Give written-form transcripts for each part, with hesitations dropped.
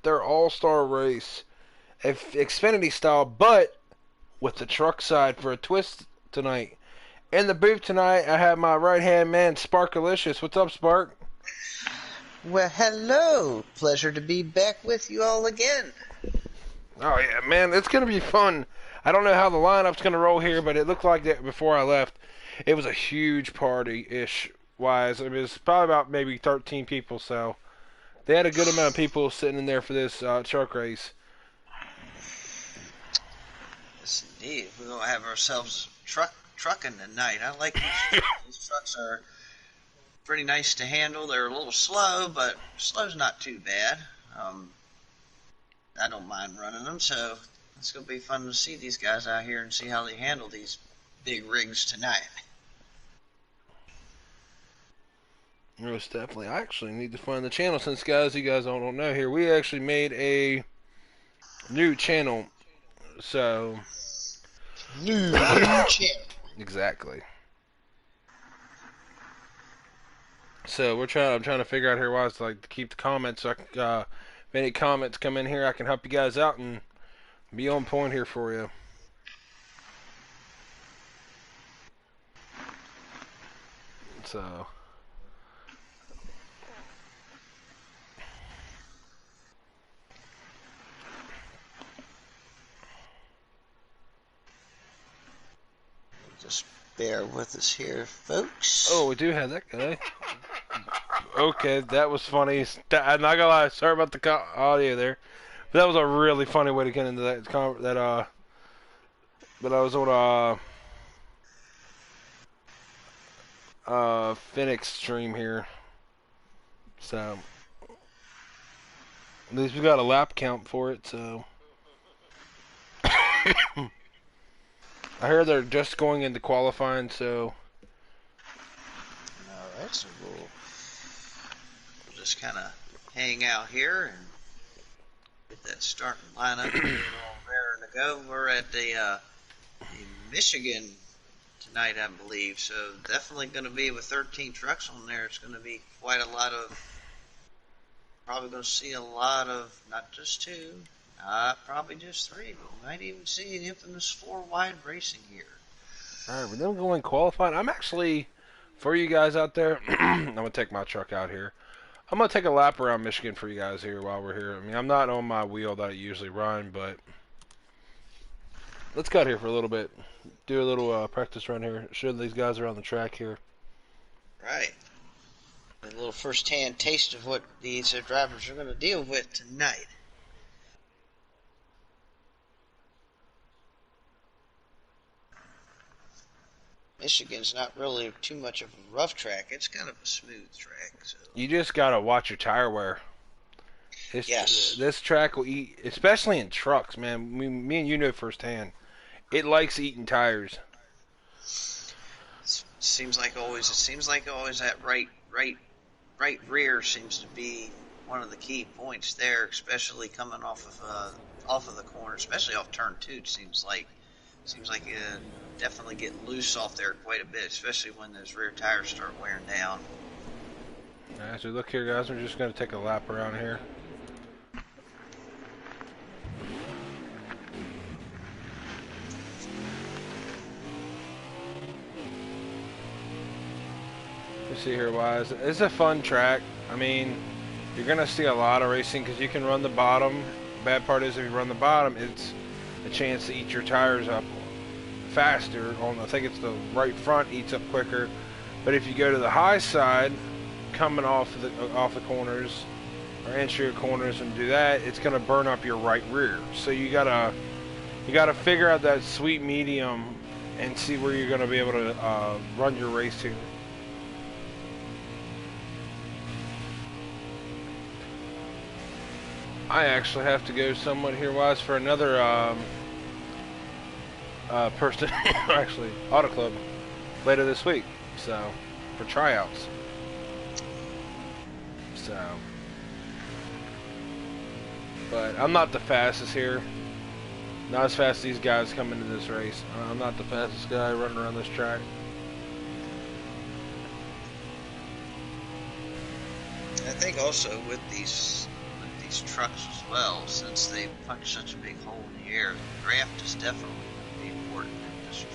their all-star race, Xfinity style, but with the truck side for a twist tonight. In the booth tonight, I have my right-hand man, Sparkalicious. What's up, Spark? Well, hello. Pleasure to be back with you all again. Oh, yeah, man, it's going to be fun. I don't know how the lineup's going to roll here, but it looked like that before I left. It was a huge party-ish wise. It was probably about maybe 13 people, so they had a good amount of people sitting in there for this truck race. Yes, indeed. We're going to have ourselves trucking tonight. I like these. These trucks are pretty nice to handle. They're a little slow, but slow's not too bad. I don't mind running them, so it's going to be fun to see these guys out here and see how they handle these big rigs tonight. Most definitely. I actually need to find the channel since, guys, you guys all don't know here. We actually made a new channel, so... New channel. Exactly. So I'm trying to figure out here why it's like to keep the comments. So if any comments come in here, I can help you guys out and be on point here for you. So Just bear with us here, folks. oh, we do have that guy. Okay, that was funny. I'm not gonna lie. Sorry about the audio there, but that was a really funny way to get into that. But I was on Phoenix stream here, so at least we got a lap count for it. So I heard they're just going into qualifying, so. Alright, so we'll just kind of hang out here and get that starting lineup get all raring to go. We're at the Michigan tonight, I believe, so definitely going to be with 13 trucks on there. It's going to be quite a lot of, probably going to see a lot of, not just two, probably just three, but we might even see an infamous four-wide racing here. Alright, we're then going qualifying. I'm actually, for you guys out there, I'm going to take my truck out here. I'm going to take a lap around Michigan for you guys here while we're here. I mean, I'm not on my wheel that I usually run, but let's cut here for a little bit. Do a little practice run here. Show these guys around the track here. Right. A little first-hand taste of what these drivers are going to deal with tonight. Michigan's not really too much of a rough track. It's kind of a smooth track. So. You just got to watch your tire wear. Yes. This track will eat, especially in trucks, man. Me and you know firsthand. It likes eating tires. It seems like always that right rear seems to be one of the key points there, especially coming off of the corner, especially off turn 2. It seems like you definitely get loose off there quite a bit, especially when those rear tires start wearing down. As we look here, guys, we're just going to take a lap around here. You see here, wise. It's a fun track. I mean, you're going to see a lot of racing because you can run the bottom. Bad part is if you run the bottom, it's a chance to eat your tires up faster. I think it's the right front eats up quicker. But if you go to the high side, coming off the corners or interior corners and do that, it's going to burn up your right rear. So you gotta figure out that sweet medium and see where you're going to be able to run your race to. I actually have to go somewhat here, wise, for another person, actually, Auto Club, later this week, so, for tryouts. So, but I'm not the fastest here. Not as fast as these guys come into this race. I'm not the fastest guy running around this track. I think also with these these trucks as well, since they punch such a big hole in the air. The draft is definitely going to be important in this track.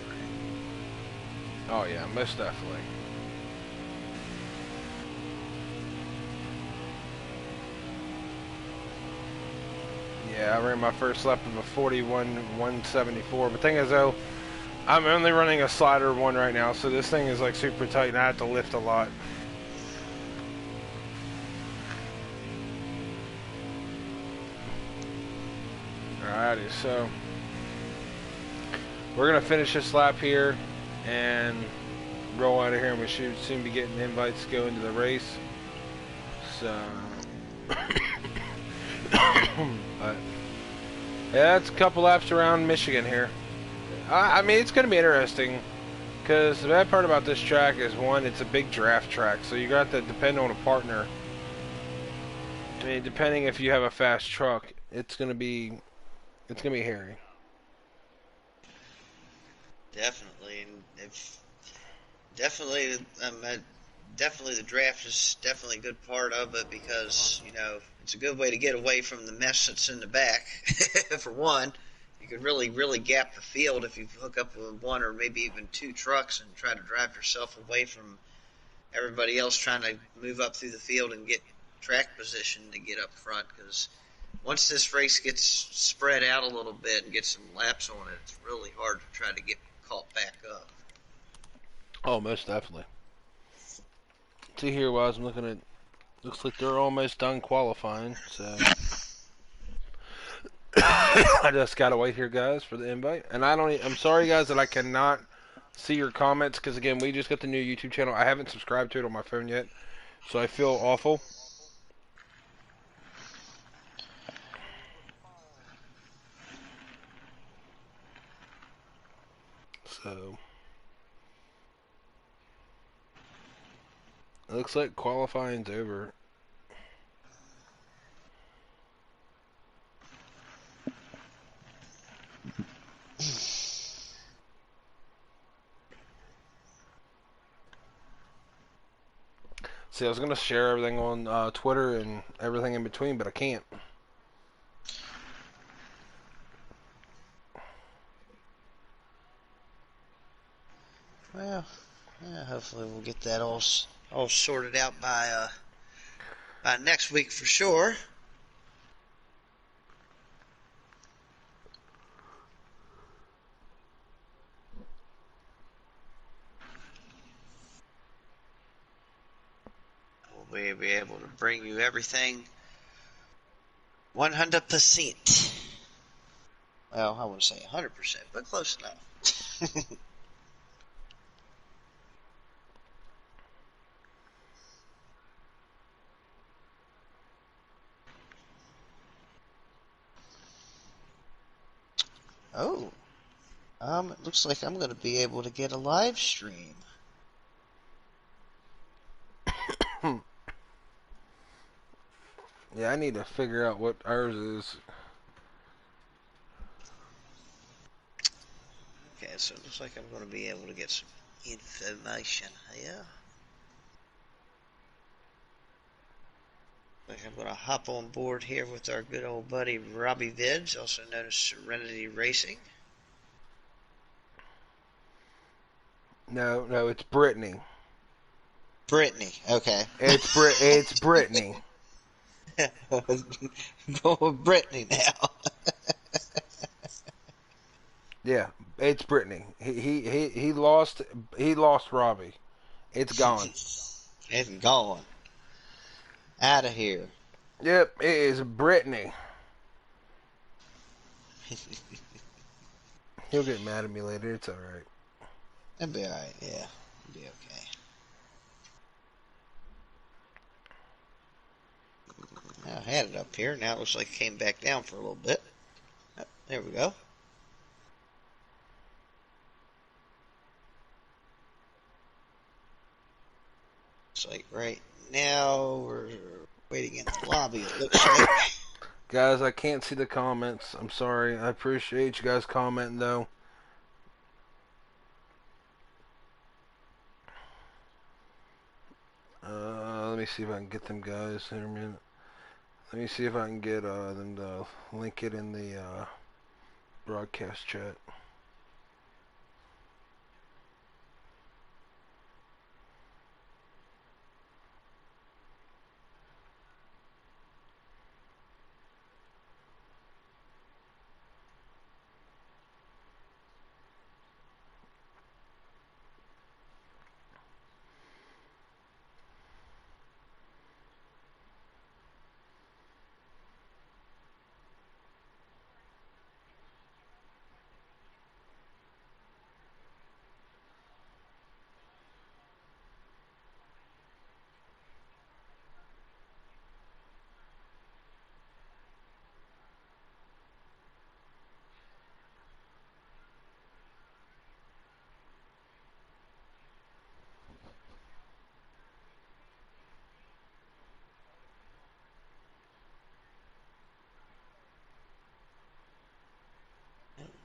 Oh yeah, most definitely. Yeah, I ran my first lap of a 41.174. But thing is though, I'm only running a slider one right now, so this thing is like super tight and I have to lift a lot. Alrighty, so we're gonna finish this lap here and roll out of here, and we should soon be getting invites to go into the race. So, but yeah, it's a couple laps around Michigan here. I mean, it's gonna be interesting because the bad part about this track is one, it's a big draft track, so you got to depend on a partner. I mean, depending if you have a fast truck, it's gonna be hairy. Definitely, and if definitely, definitely the draft is definitely a good part of it because it's a good way to get away from the mess that's in the back. For one, you could really gap the field if you hook up with one or maybe even two trucks and try to drive yourself away from everybody else trying to move up through the field and get track position to get up front. Because once this race gets spread out a little bit and get some laps on it, it's really hard to try to get caught back up. Oh, most definitely. See here, while I'm looking at, looks like they're almost done qualifying. So I just gotta wait here, guys, for the invite. And I'm sorry, guys, that I cannot see your comments because again, we just got the new YouTube channel. I haven't subscribed to it on my phone yet, so I feel awful. So it looks like qualifying's over. See, I was gonna share everything on Twitter and everything in between, but I can't. Well, yeah, hopefully we'll get that all sorted out by next week for sure. We'll be able to bring you everything 100%. Well, I wouldn't say 100%, but close enough. Oh, it looks like I'm going to be able to get a live stream. Yeah, I need to figure out what ours is. Okay, so it looks like I'm going to be able to get some information here. Like I'm going to hop on board here with our good old buddy Robbie Vids, also known as Serenity Racing. No, it's Brittany. Brittany, okay. It's Brittany. Go with Brittany now. Yeah, it's Brittany. He lost Robbie. It's gone. It's gone. Out of here. Yep, it is Brittany. He'll get mad at me later. It's alright. That'd be alright, yeah. It'd be okay. I had it up here. Now it looks like it came back down for a little bit. Oh, there we go. It's like right now we're waiting in the lobby, it looks like. Guys, I can't see the comments. I'm sorry. I appreciate you guys commenting, though. Let me see if I can get them guys in a minute. Let me see if I can get them to link it in the broadcast chat.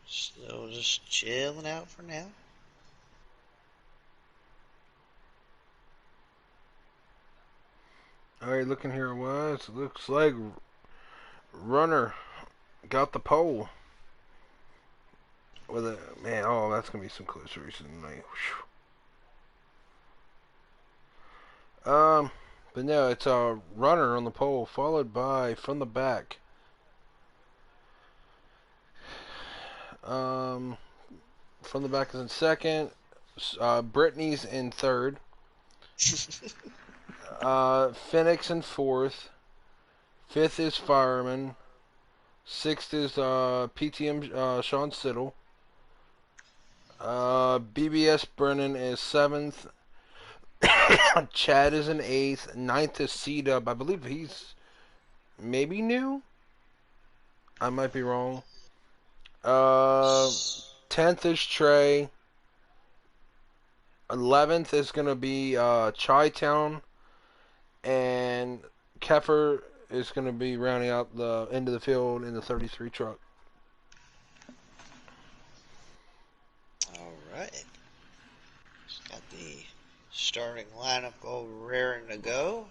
So just chilling out for now. Alright, looking here, wise. Looks like Runner got the pole. With a man, oh, that's gonna be some close racing tonight. Whew. But no, it's a Runner on the pole, followed by from the back. From the back is in second. Brittany's in third. Phoenix in fourth. Fifth is Fireman. Sixth is PTM Sean Siddle. BBS Brennan is seventh. Chad is in eighth. Ninth is C-Dub. I believe he's maybe new. I might be wrong. 10th is Trey. 11th is going to be Chi-Town. And Keffer is going to be rounding out the end of the field in the 33 truck. All right. Got the starting lineup all raring to go.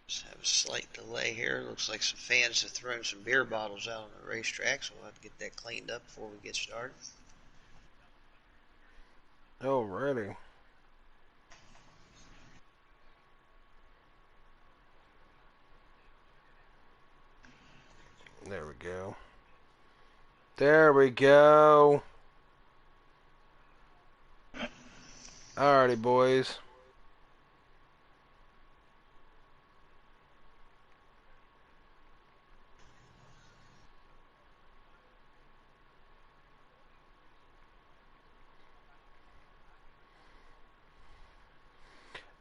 Just have a slight delay here. Looks like some fans have thrown some beer bottles out on the racetrack, so we'll have to get that cleaned up before we get started. Alrighty. There we go. There we go. Alrighty, boys.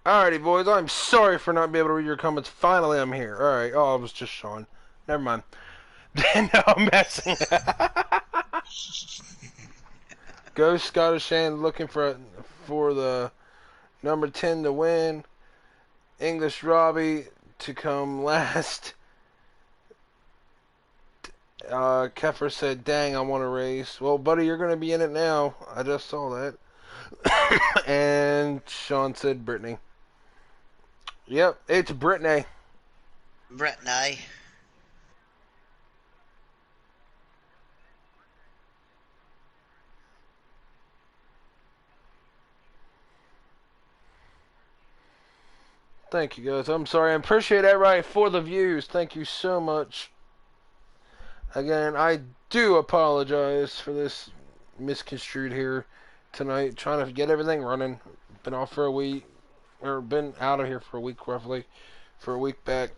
Alrighty, boys. I'm sorry for not being able to read your comments. Finally, I'm here. Alright. Oh, it was just Sean. Never mind. No, I'm messing. Go Scottish Hand looking for the number 10 to win. English Robbie to come last. Keffer said, dang, I want to race. Well, buddy, you're going to be in it now. I just saw that. And Sean said Brittany. Yep, it's Brittany. Brittany. Thank you, guys. I'm sorry. I appreciate everybody for the views. Thank you so much. Again, I do apologize for this misconstrued here tonight. Trying to get everything running. Been off for a week. Or been out of here for a week, roughly. For a week back.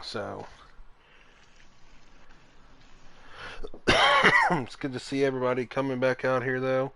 So. It's good to see everybody coming back out here, though.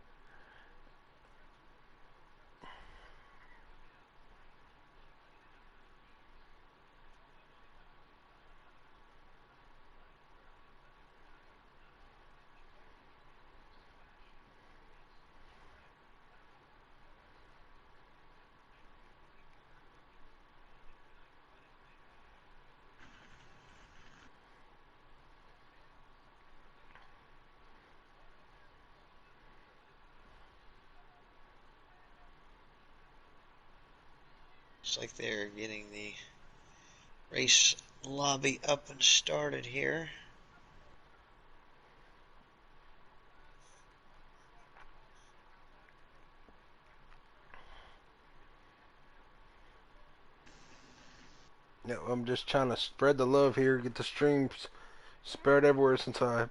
Looks like they're getting the race lobby up and started here. Yeah, I'm just trying to spread the love here, get the streams spread everywhere since I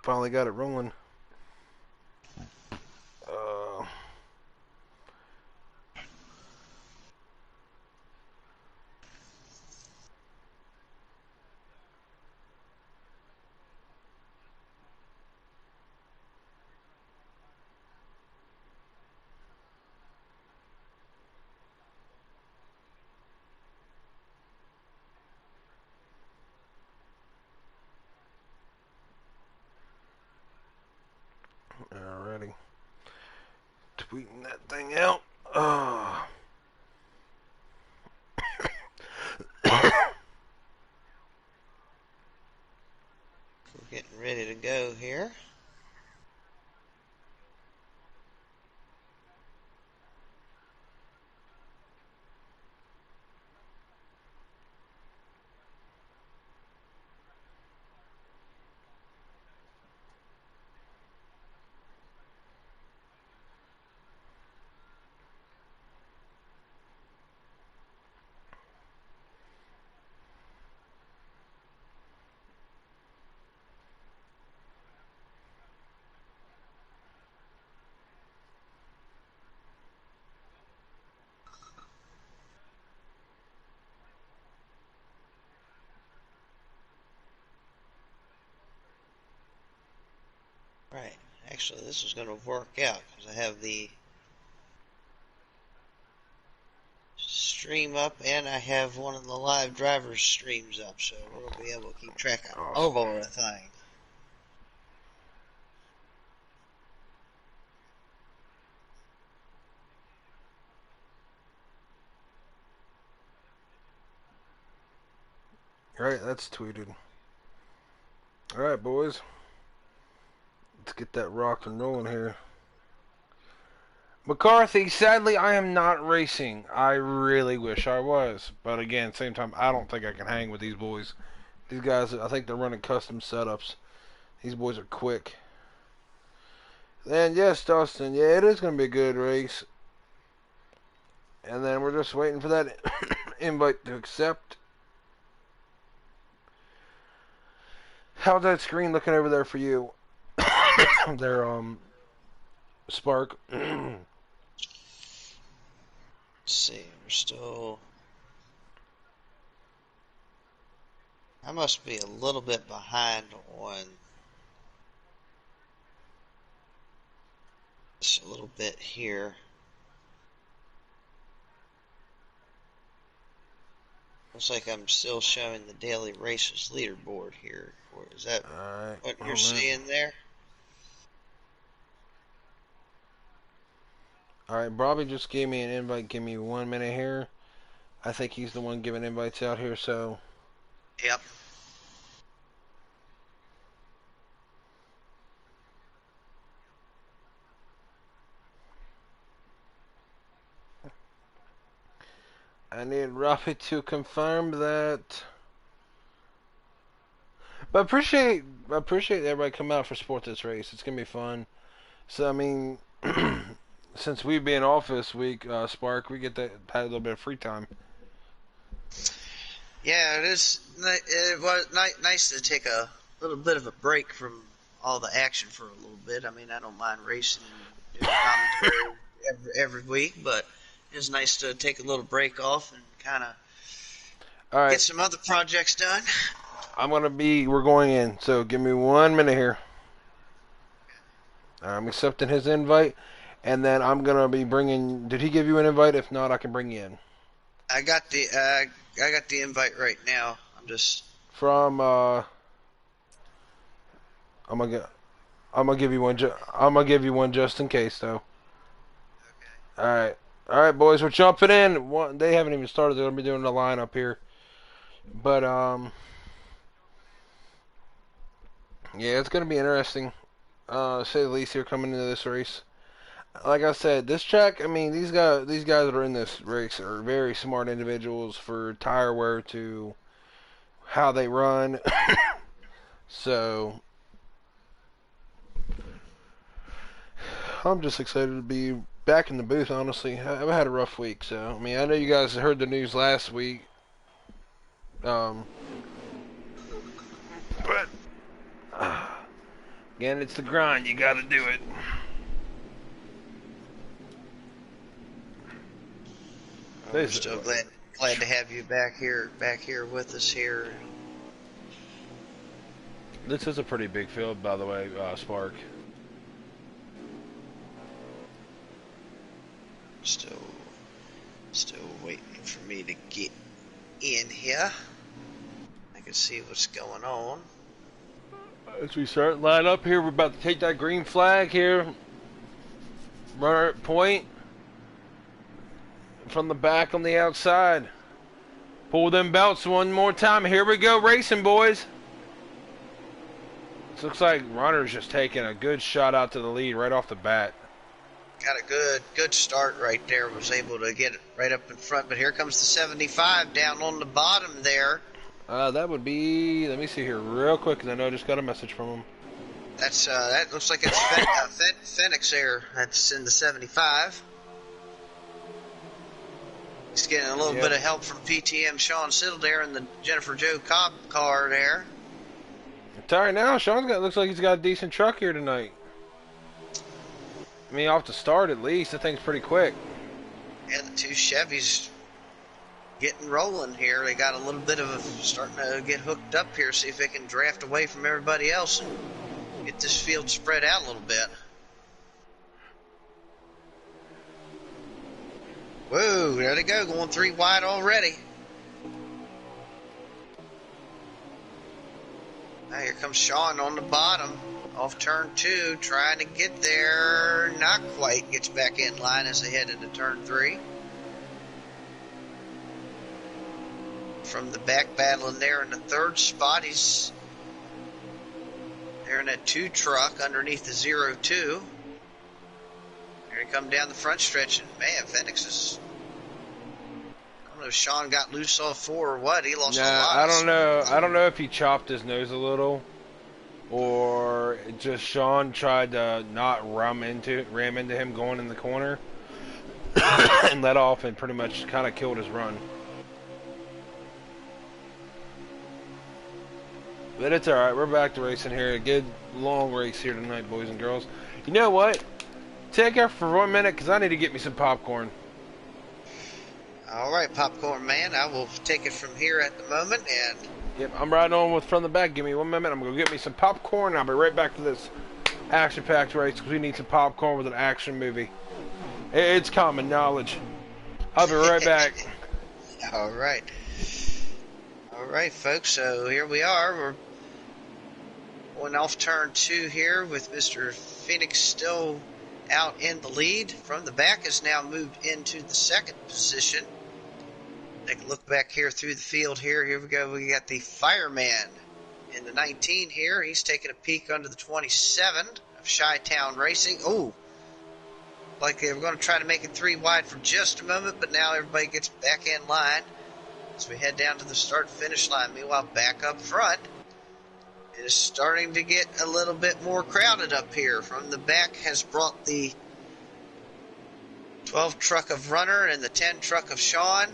finally got it rolling. Uh, Alrighty. Tweeting that thing out. We're getting ready to go here. Right. Actually, this is going to work out because I have the stream up and I have one of the live drivers streams up, so we'll be able to keep track of Awesome. all of the thing. Alright, that's tweeted. Alright, boys. Let's get that rock and rolling here. McCarthy, sadly, I am not racing. I really wish I was. But again, same time, I don't think I can hang with these boys. These guys, I think they're running custom setups. These boys are quick. And yes, Dustin, yeah, it is going to be a good race. And then we're just waiting for that invite to accept. How's that screen looking over there for you? Their Spark. Let's see, we're still. I must be a little bit behind on this a little bit here. Looks like I'm still showing the daily races leaderboard here. Or is that Alright, what you're seeing there? Alright, Bobby just gave me an invite. Give me 1 minute here. I think he's the one giving invites out here, so. Yep. I need Rafi to confirm that. But I appreciate everybody coming out for support this race. It's gonna be fun. So I mean, since we've been off this week, Spark, we get that had a little bit of free time. Yeah, it is. It was nice to take a little bit of a break from all the action for a little bit. I mean, I don't mind racing and doing commentary every week, but it's nice to take a little break off and kind of get some other projects done. We're going in, so give me 1 minute here. I'm accepting his invite, and then I'm gonna be bringing. Did he give you an invite? If not, I can bring you in. I got the invite right now. I'm just from. I'm gonna give you one. I'm gonna give you one just in case, though. okay. All right, boys, we're jumping in. They haven't even started. They're gonna be doing the lineup here, but yeah, it's gonna be interesting. Say the least here coming into this race. like I said, this track. I mean, these guys that are in this race are very smart individuals for tire wear to how they run. So I'm just excited to be back in the booth. Honestly, I've had a rough week. So I mean, I know you guys heard the news last week. Um, but again, it's the grind. You got to do it. Well, we're still glad to have you back here with us here. This is a pretty big field, by the way, Spark. Still waiting for me to get in here. I can see what's going on. As we start line up here, we're about to take that green flag here. Runner at point. From the back on the outside. Pull them belts one more time. Here we go, racing, boys. This looks like runner's just taking a good shot out to the lead right off the bat. Got a good start right there. Was able to get it right up in front, but here comes the 75 down on the bottom there. That would be. Let me see here real quick, because I know I just got a message from him. That's that looks like it's Phoenix there. That's in the 75. He's getting a little bit of help from PTM Sean Siddle there in the Jennifer Jo Cobb car there. I'm tired now. Looks like he's got a decent truck here tonight. I mean, off the start at least, the thing's pretty quick. Yeah, the two Chevys getting rolling here. They got a little bit of starting to get hooked up here, see if they can draft away from everybody else and get this field spread out a little bit. Whoa, there they go, going 3 wide already. Now here comes Sean on the bottom, off turn 2, trying to get there. Not quite, gets back in line as they head into turn 3. From the back battling there in the 3rd spot, he's there in that 2 truck underneath the 0-2. Here he come down the front stretch, and man, Phoenix is. I don't know if Sean got loose off 4 or what. He lost a lot. I don't know. I don't know if he chopped his nose a little, or just Sean tried to not ram into him going in the corner, and let off and pretty much kind of killed his run. But it's all right. We're back to racing here. A good long race here tonight, boys and girls. You know what? Take care for 1 minute, because I need to get me some popcorn. All right, popcorn man. I will take it from here at the moment. And yep, I'm riding on from the back. Give me 1 minute. I'm going to get me some popcorn, and I'll be right back to this action-packed race, because we need some popcorn with an action movie. It's common knowledge. I'll be right back. All right. All right, folks. So here we are. We're going off turn 2 here with Mr. Phoenix still out in the lead. From the back has now moved into the 2nd position. Take a look back here through the field here. Here we go. We got the Fireman in the 19 here. He's taking a peek under the 27 of Chi-Town Racing. Oh, like they were going to try to make it 3 wide for just a moment, but now everybody gets back in line as we head down to the start-finish line. Meanwhile, back up front, it is starting to get a little bit more crowded up here. From the back has brought the 12 truck of Runner and the 10 truck of Sean.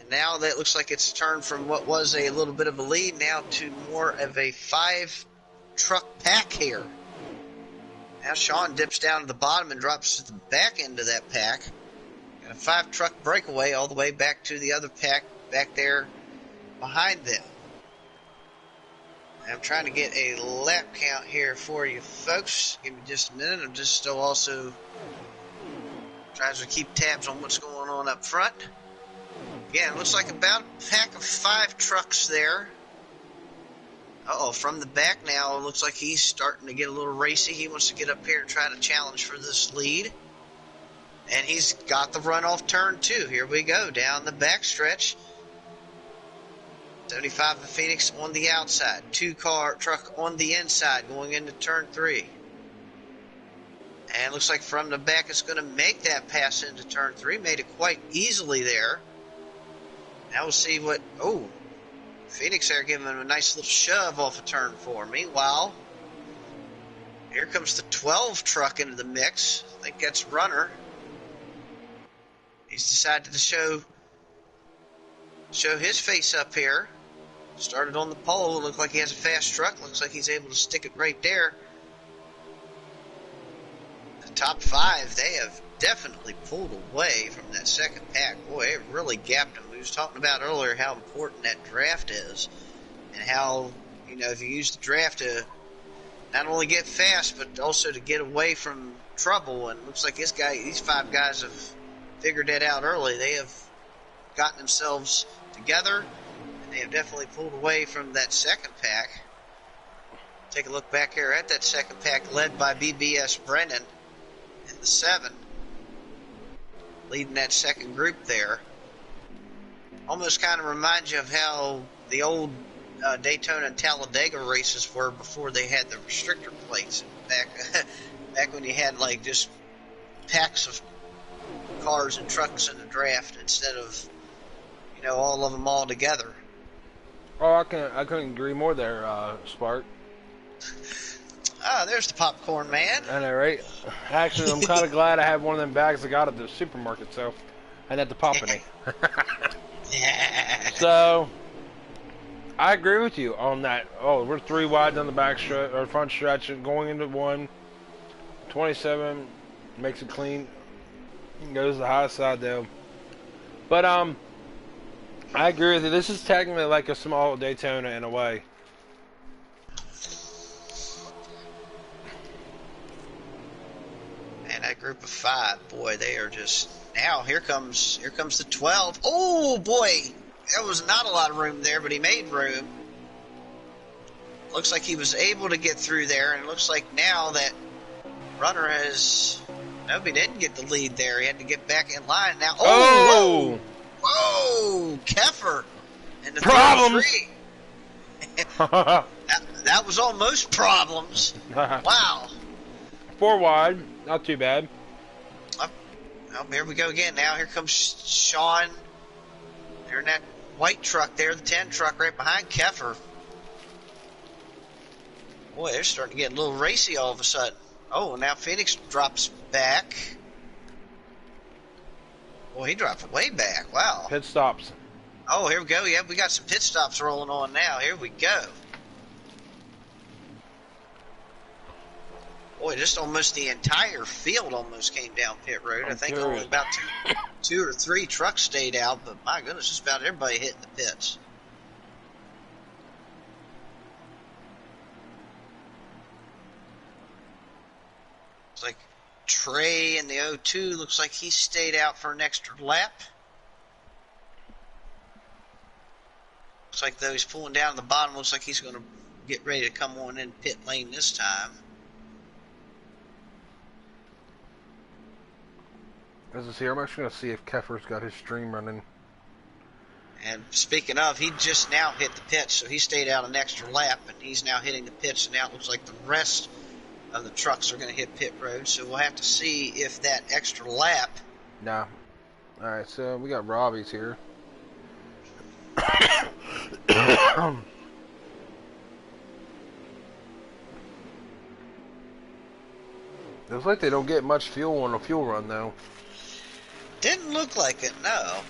And now that looks like it's turned from what was a little bit of a lead now to more of a 5 truck pack here. Now Sean dips down to the bottom and drops to the back end of that pack. Got a 5 truck breakaway all the way back to the other pack back there behind them. I'm trying to get a lap count here for you folks. Give me just a minute. I'm just still also trying to keep tabs on what's going on up front. Again, looks like about a pack of 5 trucks there. Uh-oh, from the back now, it looks like he's starting to get a little racy. He wants to get up here and try to challenge for this lead. And he's got the run off turn 2. Here we go, down the back stretch. 75 of Phoenix on the outside. 2 car truck on the inside going into turn 3. And it looks like from the back it's going to make that pass into turn 3. Made it quite easily there. Now we'll see what... Oh, Phoenix there giving him a nice little shove off of turn 4. Meanwhile, here comes the 12 truck into the mix. I think that's Runner. He's decided to show his face up here. Started on the pole. Looks like he has a fast truck. Looks like he's able to stick it right there. The top 5, they have definitely pulled away from that second pack. Boy, it really gapped them. We was talking about earlier how important that draft is. And how, you know, if you use the draft to not only get fast, but also to get away from trouble. And it looks like these 5 guys have figured that out early. They have gotten themselves together, and they have definitely pulled away from that second pack. Take a look back here at that second pack, led by BBS Brennan in the 7, leading that second group there. Almost kind of reminds you of how the old Daytona and Talladega races were before they had the restrictor plates. Back when you had like just packs of cars and trucks in the draft instead of, you know, all of them all together. Oh, I couldn't agree more there, Spark. Ah, there's the popcorn man. I know, right? Actually, I'm kind of glad I have one of them bags I got at the supermarket, so I didn't have to pop any. So, I agree with you on that. Oh, we're 3 wide on the back stretch, or front stretch, and going into 127 makes it clean. Goes to the high side though. But I agree with you. This is technically like a small Daytona in a way. And that group of 5, boy, they are just... Now, here comes the 12. Oh, boy! There was not a lot of room there, but he made room. Looks like he was able to get through there, and it looks like now that Runner has... Nope, he didn't get the lead there. He had to get back in line now. Oh! Whoa! Keffer! And the Problems! that was almost problems. Wow. 4 wide. Not too bad. Oh, here we go again. Now here comes Sean. They're in that white truck there, the 10 truck right behind Keffer. Boy, they're starting to get a little racy all of a sudden. Oh, now Phoenix drops back. Boy, he dropped way back. Wow. Pit stops. Oh, here we go. Yeah, we got some pit stops rolling on now. Here we go. Boy, just almost the entire field almost came down pit road. I think only about two or three trucks stayed out, but my goodness, just about everybody hitting the pits. It's like Trey in the 02 looks like he stayed out for an extra lap. Looks like though he's pulling down to the bottom, looks like he's going to get ready to come on in pit lane this time. As I see, I'm actually going to see if Keffer's got his stream running. And speaking of, he just now hit the pits, so he stayed out an extra lap, and he's now hitting the pits, and now it looks like the rest of the trucks are going to hit pit road, so we'll have to see if that extra lap... Nah. Alright, so we got Robbie's here. Looks like they don't get much fuel on a fuel run, though. Didn't look like it, no.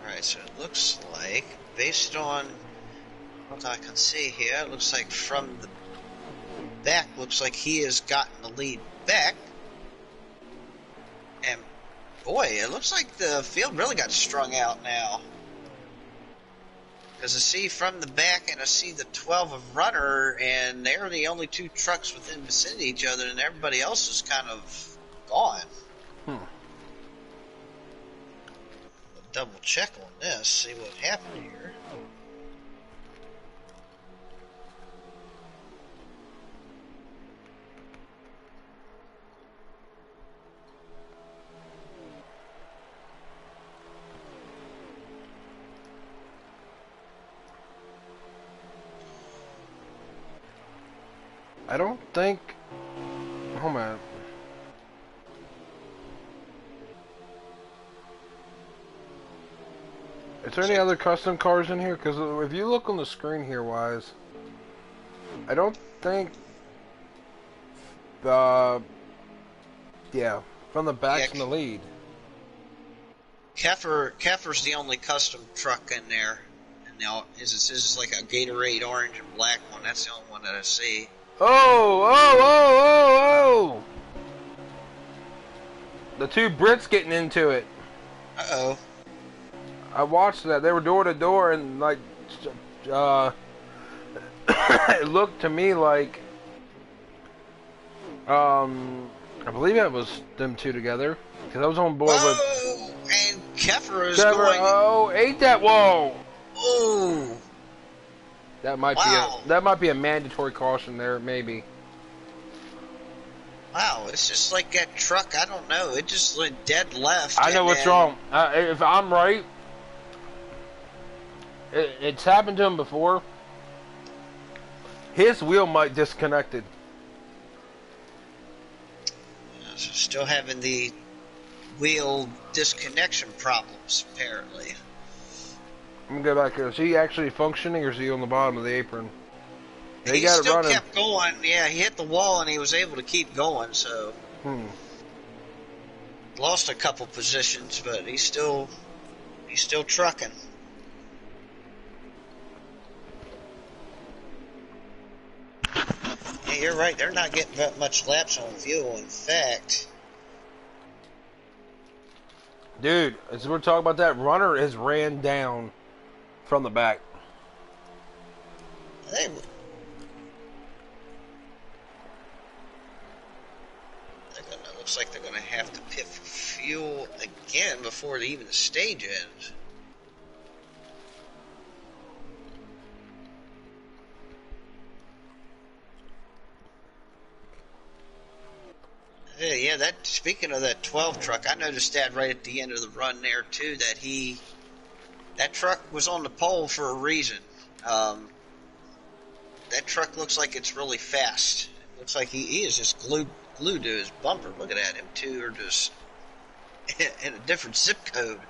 Alright, so it looks like, based on what I can see here, it looks like from the back, looks like he has gotten the lead back. And boy, it looks like the field really got strung out now. Because I see from the back and I see the 12 of Runner, and they're the only two trucks within vicinity of each other, and everybody else is kind of gone. Double check on this, see what happened here. I don't think. Oh man. Is there any other custom cars in here? Because if you look on the screen here, Wise, I don't think the from the back's in the lead. Keffer's the only custom truck in there. And now his is like a Gatorade orange and black one. That's the only one that I see. Oh! The two Brits getting into it. Uh-oh. I watched that. They were door to door, and like, it looked to me like, I believe it was them two together, because I was on board with. And Keffer is going. Oh, ate that! Whoa! Oh. That might be a mandatory caution there, maybe. Wow, it's just like that truck. I don't know. It just went dead left. I know what's wrong. If I'm right. It's happened to him before. His wheel might disconnected. Still having the wheel disconnection problems, apparently. I'm gonna go back here. Is he actually functioning, or is he on the bottom of the apron? He got still it running. kept going. Yeah, he hit the wall and he was able to keep going. So lost a couple positions, but he's still trucking. Yeah, you're right. They're not getting that much laps on fuel. In fact, dude, as we're talking about that, runner has ran down from the back. it looks like they're going to have to pit for fuel again before even the stage ends. Yeah, that. Speaking of that 12 truck, I noticed that right at the end of the run there too. That truck was on the pole for a reason. That truck looks like it's really fast. It looks like he is just glued to his bumper. Looking at him two are just in a different zip code.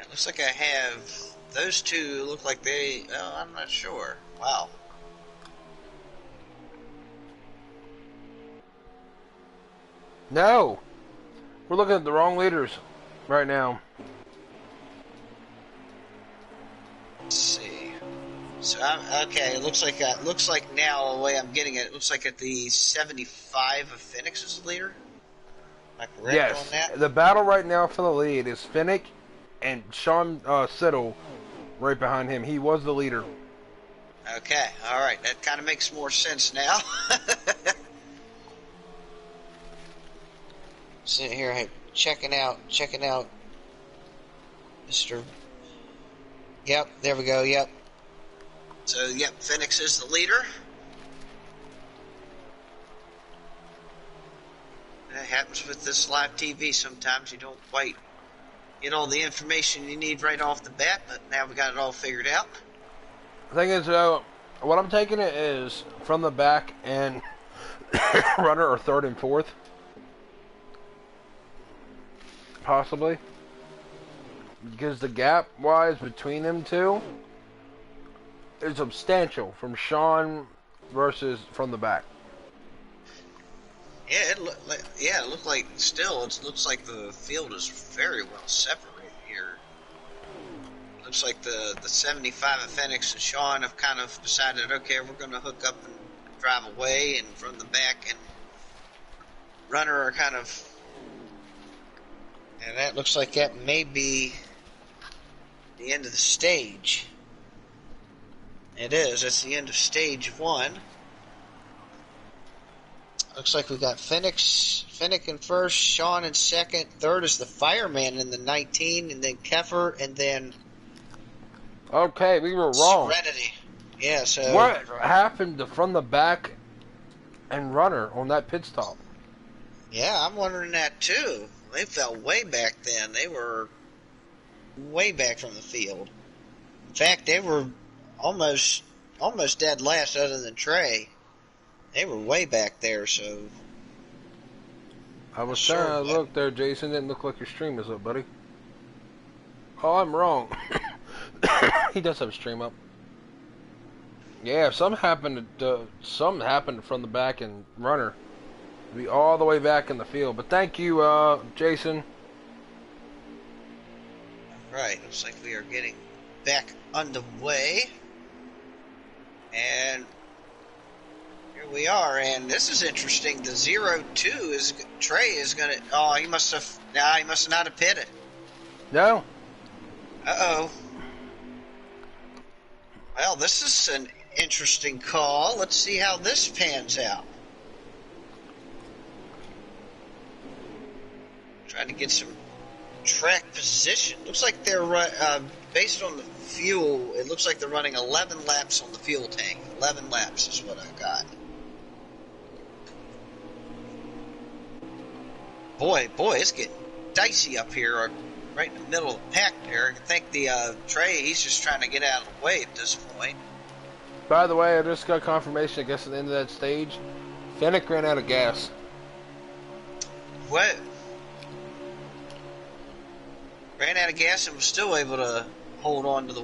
Looks like I have those two. Look like they. Oh, I'm not sure. Wow. No, we're looking at the wrong leaders right now. Let's see. So okay. It looks like now the way I'm getting it, it looks like at the 75 of Phoenix is the leader. Am I correct on that? The battle right now for the lead is Finnick and Sean Siddle right behind him. He was the leader. Okay, all right. That kind of makes more sense now. Sitting here checking out Mr. Yep, there we go, yep. So, yep, Phoenix is the leader. That happens with this live TV. Sometimes you don't quite get all the information you need right off the bat, but now we got it all figured out. The thing is, what I'm taking it is from the back and runner or third and fourth, possibly, because the gap wise between them two is substantial from Sean versus from the back. Yeah, it looked like still. It looks like the field is very well separated here. Looks like the 75 of Phoenix and Sean have kind of decided, okay, we're going to hook up and drive away, and from the back and runner are kind of, and that looks like that may be the end of the stage. It is. That's the end of stage one. Looks like we got Finnick in first, Sean in second, third is the fireman in the 19, and then Keffer, and then Okay, we were wrong. Serenity. Yeah, so What happened to from the back and runner on that pit stop? yeah, I'm wondering that too. They fell way back then. They were way back from the field. In fact, they were almost dead last, other than Trey. They were way back there, so I not was sure trying to what. look there, Jason. Didn't look like your stream was up, buddy. Oh, I'm wrong. He does have a stream up. Yeah, something happened from the back and runner. Be all the way back in the field. But thank you, Jason. Right, looks like we are getting back underway, and here we are. And this is interesting. The 0-2 is Trey is gonna. Oh, he must have. Nah, he must not have pitted. No. Uh-oh. Well, this is an interesting call. Let's see how this pans out. Trying to get some track position. Looks like they're based on the fuel. It looks like they're running 11 laps on the fuel tank. 11 laps is what I got. Boy, it's getting dicey up here, right in the middle of the pack there. I think the Trey, he's just trying to get out of the way at this point. By the way, I just got confirmation. I guess at the end of that stage, Fennec ran out of gas. What? Ran out of gas and was still able to hold on to the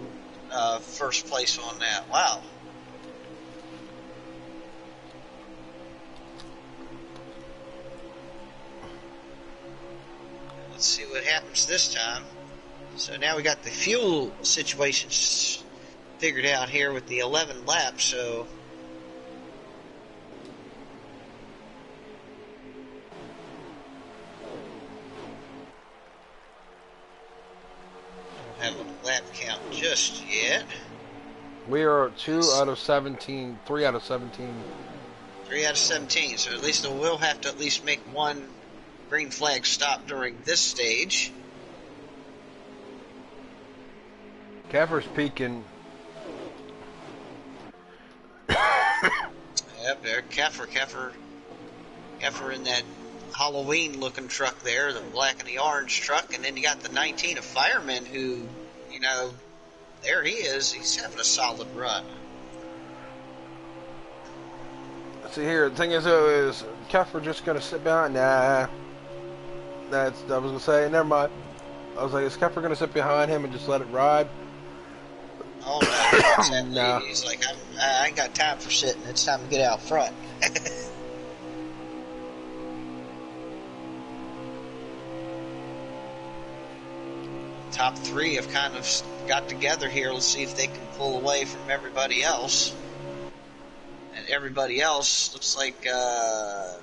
first place on that. Wow. Let's see what happens this time. So now we got the fuel situation figured out here with the 11 laps, so don't have a lap count just yet. We are 2 out of 17, 3 out of 17. 3 out of 17, so at least we'll have to at least make one green flag stop during this stage. Keffer's peaking. Yep, there, Keffer in that Halloween-looking truck there, the black and the orange truck, and then you got the 19 of Fireman who, you know, there he is. He's having a solid run. See here, the thing is though, is Keffer just gonna sit behind? Nah. I was gonna say, never mind. I was like, is Keffer gonna sit behind him and just let it ride? Oh no, exactly. No. He's like, I ain't got time for sitting. It's time to get out front. Top three have kind of got together here. Let's see if they can pull away from everybody else. And everybody else looks like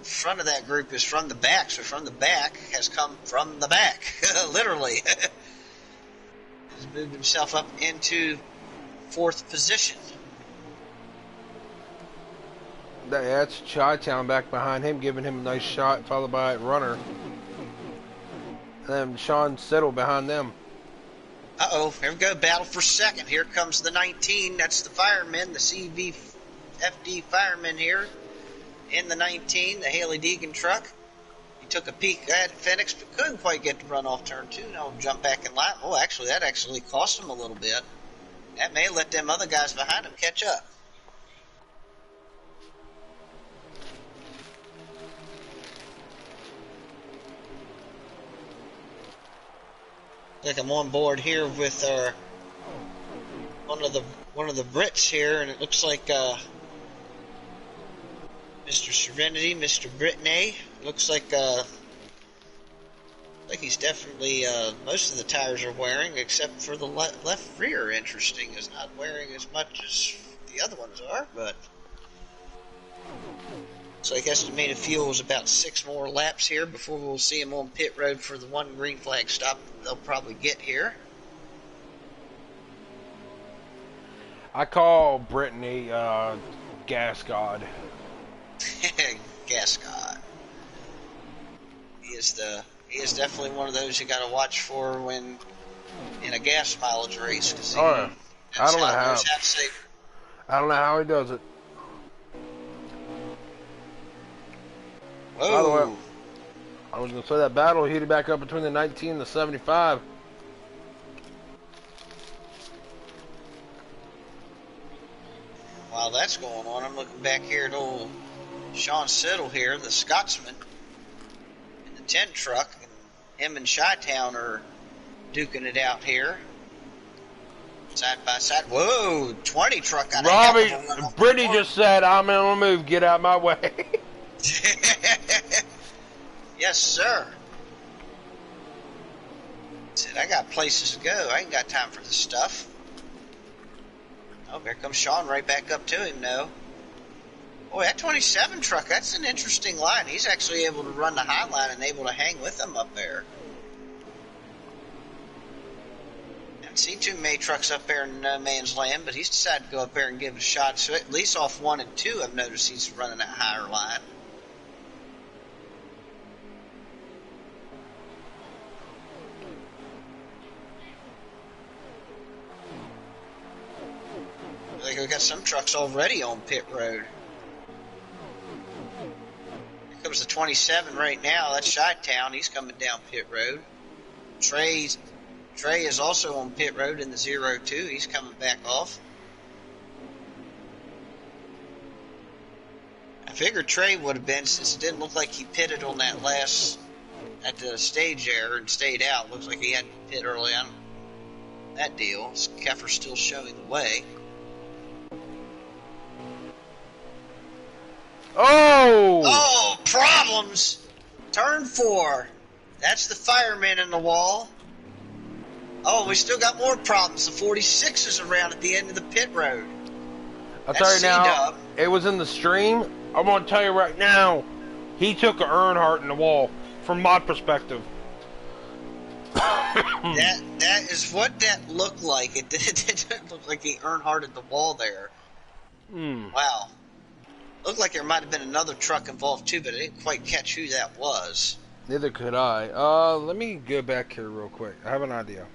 front of that group is from the back. So from the back has come from the back, literally. Has moved himself up into fourth position. That's Chi-Town back behind him, giving him a nice shot, followed by a runner. And then Sean Siddle behind them. Uh-oh, here we go, battle for second. Here comes the 19, that's the fireman, the CVFD fireman here in the 19, the Haley Deegan truck. He took a peek at Phoenix, but couldn't quite get to run off turn two. Now we'll jump back in line. Oh, actually, that actually cost him a little bit. That may let them other guys behind him catch up. Like I'm on board here with one of the Brits here, and it looks like Mr. Serenity, Mr. Brittany. Looks like he's definitely most of the tires are wearing, except for the left rear. Interesting, is not wearing as much as the other ones are, but looks like estimated fuel is about 6 more laps here before we'll see him on pit road for the one green flag stop they'll probably get here. I call Brittany Gas God. Gas God. He is definitely one of those you got to watch for when in a gas mileage race. Oh, I don't know how. I don't know how he does it. Whoa. By the way, I was going to say that battle heated back up between the 19 and the 75. While that's going on, I'm looking back here at old Sean Siddle here, the Scotsman, in the 10 truck. And him and Chi-Town are duking it out here. Side by side. Whoa, 20 truck got Robbie, a heck of a run off Brittany the just said, I'm on the move, get out my way. Yes, sir. Said, I got places to go. I ain't got time for this stuff. Oh, here comes Sean right back up to him, though. Boy, that 27 truck, that's an interesting line. He's actually able to run the high line and able to hang with them up there. Haven't seen too many trucks up there in no man's land, but he's decided to go up there and give it a shot. So at least off 1 and 2, I've noticed he's running that higher line. I think we got some trucks already on pit road. Here comes the 27 right now. That's Chi-Town. He's coming down pit road. Trey is also on pit road in the 02. He's coming back off. I figured Trey would have been, since it didn't look like he pitted on that last, at the stage there and stayed out. Looks like he had to pit early on that deal. Keffer's still showing the way. Oh! Oh, problems! Turn 4. That's the fireman in the wall. Oh, we still got more problems. The 46 is around at the end of the pit road. I'll tell you now, it was in the stream. I'm going to tell you right now, he took a Earnhardt in the wall, from my perspective. That is what that looked like. It didn't look like he Earnhardted the wall there. Wow. Looked like there might have been another truck involved too, but I didn't quite catch who that was. Neither could I. Let me go back here real quick. I have an idea.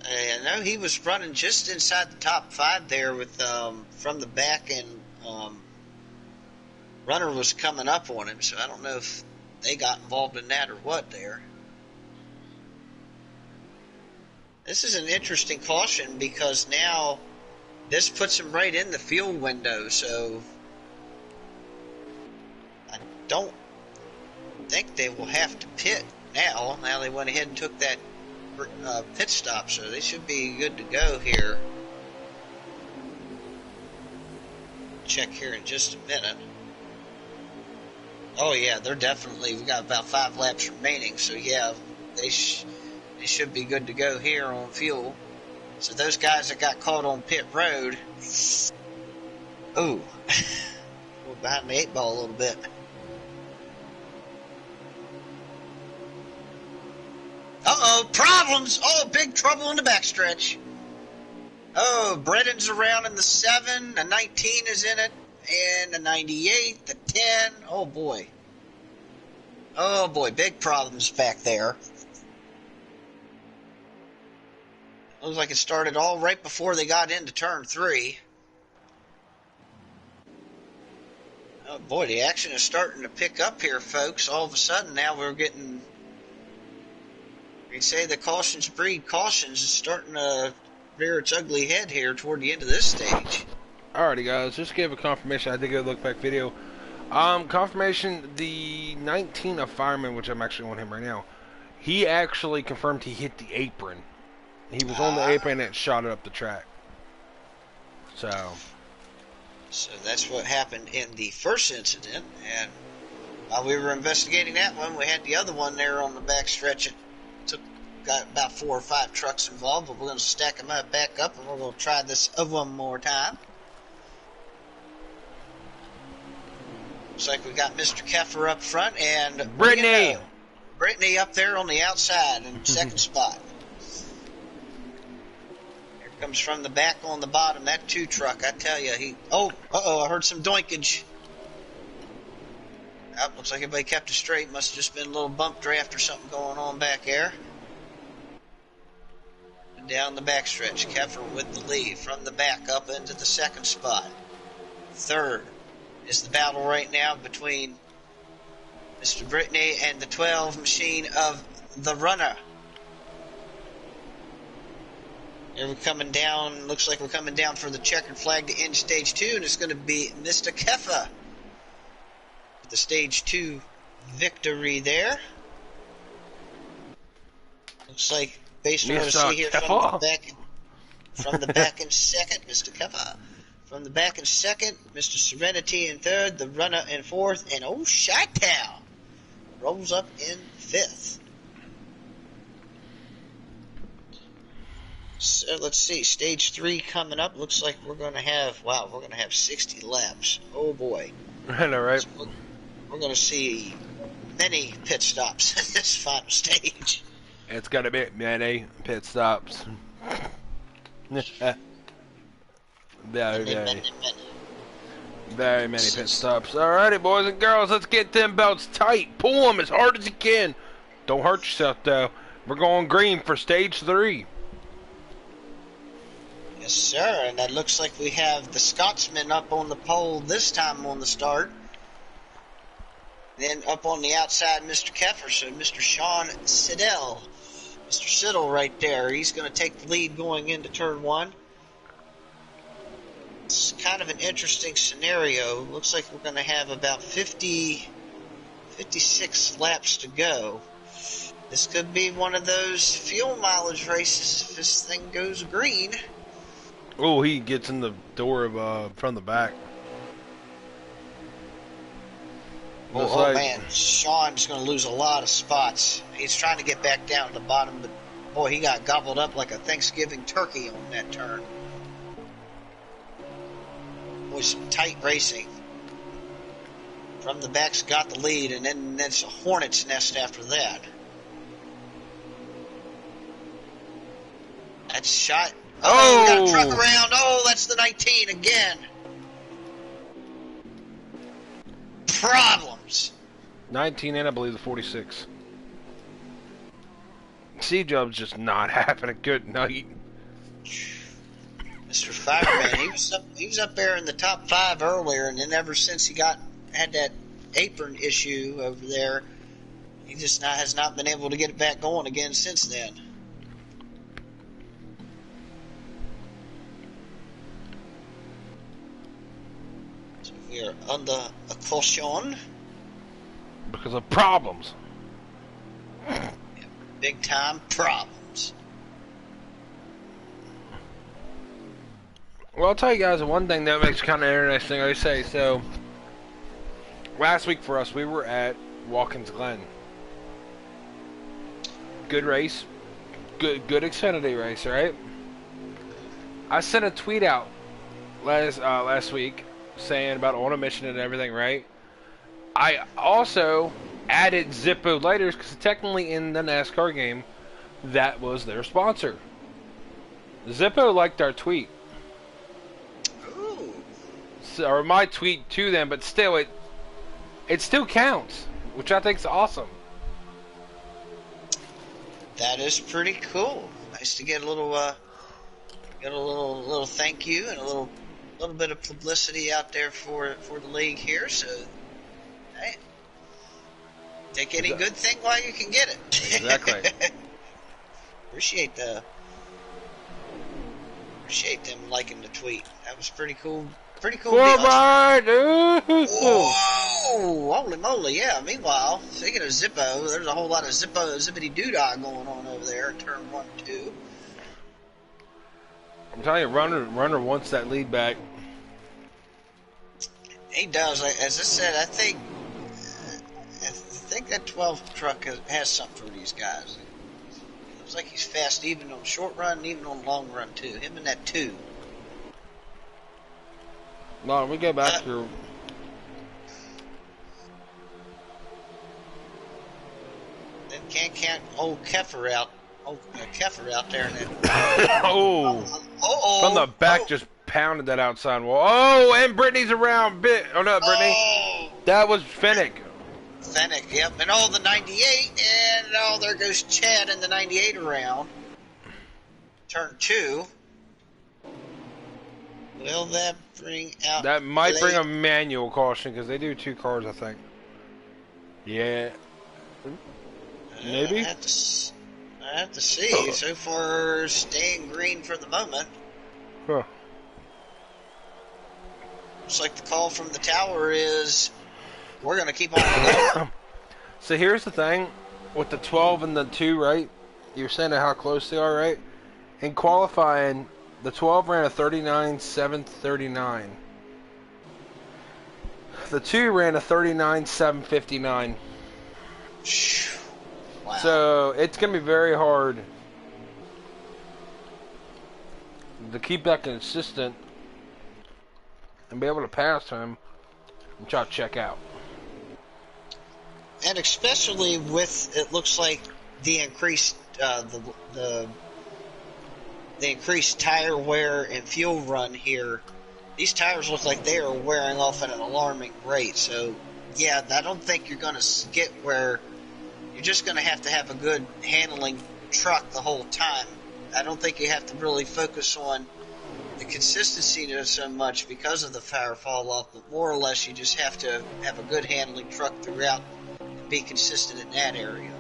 I know he was running just inside the top 5 there with from the back, and runner was coming up on him, so I don't know if they got involved in that or what there. This is an interesting caution because now this puts him right in the fuel window, so I don't think they will have to pit now. Now they went ahead and took that pit stop, so they should be good to go here. Check here in just a minute. Oh yeah, they're definitely, we got about 5 laps remaining, so yeah, they should be good to go here on fuel. So those guys that got caught on pit road, ooh, we're behind the 8 ball a little bit. Uh-oh, problems! Oh, big trouble in the backstretch. Oh, Bredden's around in the 7, the 19 is in it, and the 98, the 10. Oh boy. Oh boy, big problems back there. Looks like it started all right before they got into turn 3. Oh boy, the action is starting to pick up here, folks. All of a sudden now we're getting, we say the cautions breed cautions, is starting to rear its ugly head here toward the end of this stage. Alrighty guys, just give a confirmation. I did get a look back video. Confirmation, the 19 of Fireman, which I'm actually on him right now, he actually confirmed he hit the apron. He was on the apron and shot it up the track. So that's what happened in the first incident, and while we were investigating that one, we had the other one there on the back stretch. It got about 4 or 5 trucks involved, but we're going to stack them up back up, and we're going to try this one more time. Looks like we got Mr. Keffer up front, and Brittany! Brittany up there on the outside in second spot. Here comes from the back on the bottom, that 2 truck, I tell you, I heard some doinkage. Oh, looks like everybody kept it straight. Must have just been a little bump draft or something going on back there. down the backstretch. Keffer with the lead from the back up into the second spot. Third is the battle right now between Mr. Brittany and the 12 machine of the runner. And we're coming down, looks like we're coming down for the checkered flag to end stage 2, and it's going to be Mr. Keffer with the stage 2 victory there. Looks like, based on what I see here from the back in second, Mr. Keffer. From the back in second, Mr. Serenity in third, the runner in fourth, and old Chi-Town rolls up in fifth. So let's see, stage 3 coming up. Looks like we're going to have, wow, we're going to have 60 laps. Oh boy. I know, right? So we're going to see many pit stops in this final stage. It's going to be many pit stops. Very many pit stops. Alrighty, boys and girls, let's get them belts tight. Pull them as hard as you can. Don't hurt yourself, though. We're going green for stage 3. Yes, sir, and that looks like we have the Scotsman up on the pole this time on the start. Then up on the outside, Mr. Keffer, so Mr. Sean Siddell. Mr. Siddell right there, he's going to take the lead going into turn 1. It's kind of an interesting scenario. Looks like we're going to have about 56 laps to go. This could be one of those fuel mileage races if this thing goes green. Oh, he gets in the door of from the back. Oh man, Sean's going to lose a lot of spots. He's trying to get back down to the bottom, but boy, he got gobbled up like a Thanksgiving turkey on that turn. Boy, some tight racing. From the back's got the lead, and then it's a hornet's nest after that. That's shot. Oh, we got a truck around. Oh, that's the 19 again. Problems. 19 and I believe the 46. C-Job's just not having a good night. Mr. Fireman, he was up there in the top 5 earlier, and then ever since he had that apron issue over there, he just has not been able to get it back going again since then. So we are under a caution. Because of problems. Yeah, big time problems. Well, I'll tell you guys one thing that makes it kind of interesting. I say so. Last week for us, we were at Watkins Glen. Good race, good Xfinity race, right? I sent a tweet out last week saying about on a mission and everything, right? I also added Zippo Lighters because technically in the NASCAR game, that was their sponsor. Zippo liked our tweet. Ooh. So, or my tweet to them, but still, it still counts, which I think is awesome. That is pretty cool. Nice to get a little thank you and a little bit of publicity out there for the league here. So, hey, take any good thing while you can get it. Exactly. Appreciate them liking the tweet. That was pretty cool. Pretty cool. Whoa! Holy moly! Yeah. Meanwhile, speaking of Zippo, there's a whole lot of zippity doodah going on over there in turn 1 and 2. I'm telling you, runner wants that lead back. He does. As I said, I think that 12 truck has something for these guys. It looks like he's fast even on short run, and even on long run too. Him and that 2. No, we go back to. Then can't old Keffer out. Keffer out there. And then, from the back, just pounded that outside wall. Oh, and Brittany's around. Oh no, Brittany. Oh, that was Fennec. Yep. And the 98, and there goes Chad in the 98 around. turn 2. Will that bring out... That might bring a manual caution because they do 2 cars, I think. Yeah. Maybe? I have to see. So far, staying green for the moment. Huh. Looks like the call from the tower is, we're going to keep on going. So here's the thing. With the 12 and the 2, right? You're saying how close they are, right? In qualifying, the 12 ran a 39.739. The 2 ran a 39.759. Wow. So it's going to be very hard to keep that consistent and be able to pass him and try to check out. And especially with, it looks like the increased the increased tire wear and fuel run here, these tires look like they are wearing off at an alarming rate. So yeah, I don't think you're going to get where you're just going to have a good handling truck the whole time. I don't think you have to really focus on the consistency so much because of the tire fall off, but more or less you just have to have a good handling truck throughout and be consistent in that area.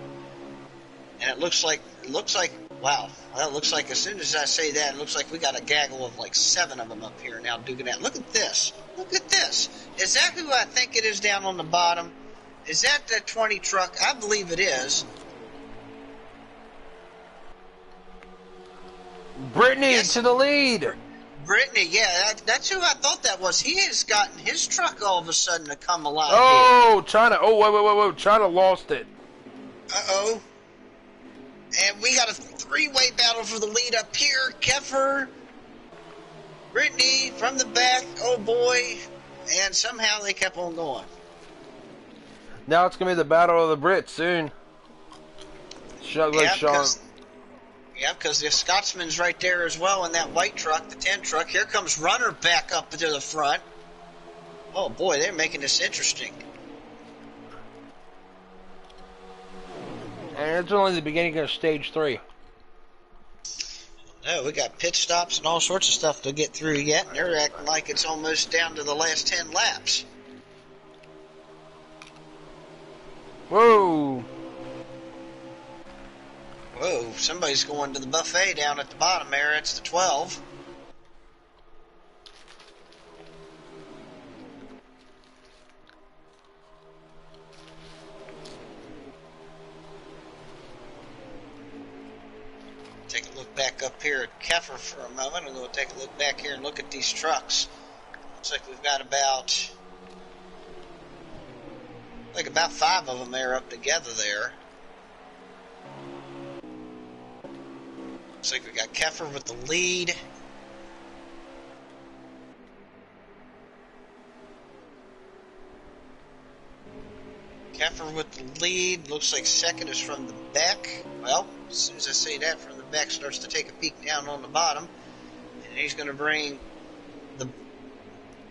And it looks like wow. Well, it looks like as soon as I say that, it looks like we got a gaggle of like 7 of them up here now duking out. Look at this. Look at this. Is that who I think it is down on the bottom? Is that the 20 truck? I believe it is. Brittany Yes. to the lead. Brittany, yeah, that's who I thought that was. He has gotten his truck all of a sudden to come alive. Oh, China. Oh, wait. China lost it. Uh-oh. And we got a 3-way battle for the lead up here. Keffer, Brittany from the back. Oh, boy. And somehow they kept on going. Now it's going to be the battle of the Brits soon. Yeah, because the Scotsman's right there as well in that white truck, the 10 truck. Here comes Runner back up to the front. Oh, boy, they're making this interesting. And it's only the beginning of stage 3. No, we got pit stops and all sorts of stuff to get through yet, and they're acting like it's almost down to the last 10 laps. Whoa. Whoa, somebody's going to the buffet down at the bottom there. It's the 12. Take a look back up here at Keffer for a moment, and we'll take a look back here and look at these trucks. Looks like we've got about 5 of them there up together there. Looks like we got Keffer with the lead. Keffer with the lead. Looks like second is from the back. Well, as soon as I say that, from the back starts to take a peek down on the bottom. And he's going to bring the...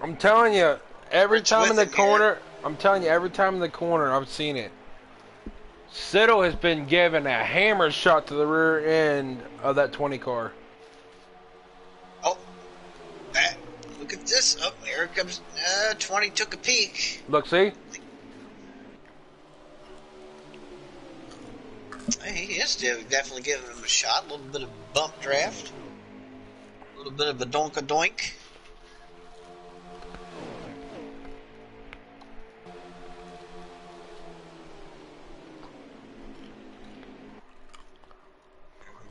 I'm telling you, every What's time with in the him corner, here? I'm telling you, every time in the corner, I've seen it. Siddle has been given a hammer shot to the rear end of that 20 car. Oh, look at this. Oh, here comes 20 took a peek. Look, see? He is definitely giving him a shot. A little bit of bump draft. A little bit of a donk-a-doink.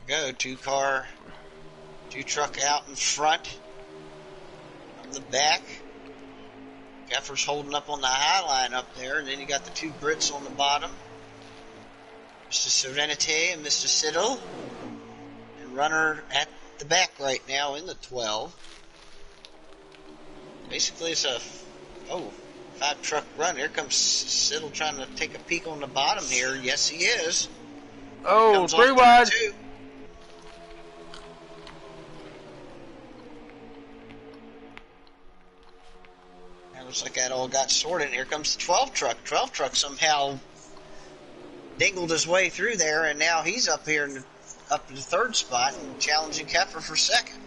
Go, 2 truck out in front, on the back. Keffer's holding up on the high line up there, and then you got the 2 Brits on the bottom, Mr. Serenity and Mr. Siddle, and Runner at the back right now in the 12. Basically, it's a 5 truck run. Here comes Siddle trying to take a peek on the bottom here. Yes, he is. Oh, 3 wide. 2. Looks like that all got sorted. Here comes the 12 truck. 12 truck somehow dingled his way through there, and now he's up here up to the third spot and challenging Kepler for second.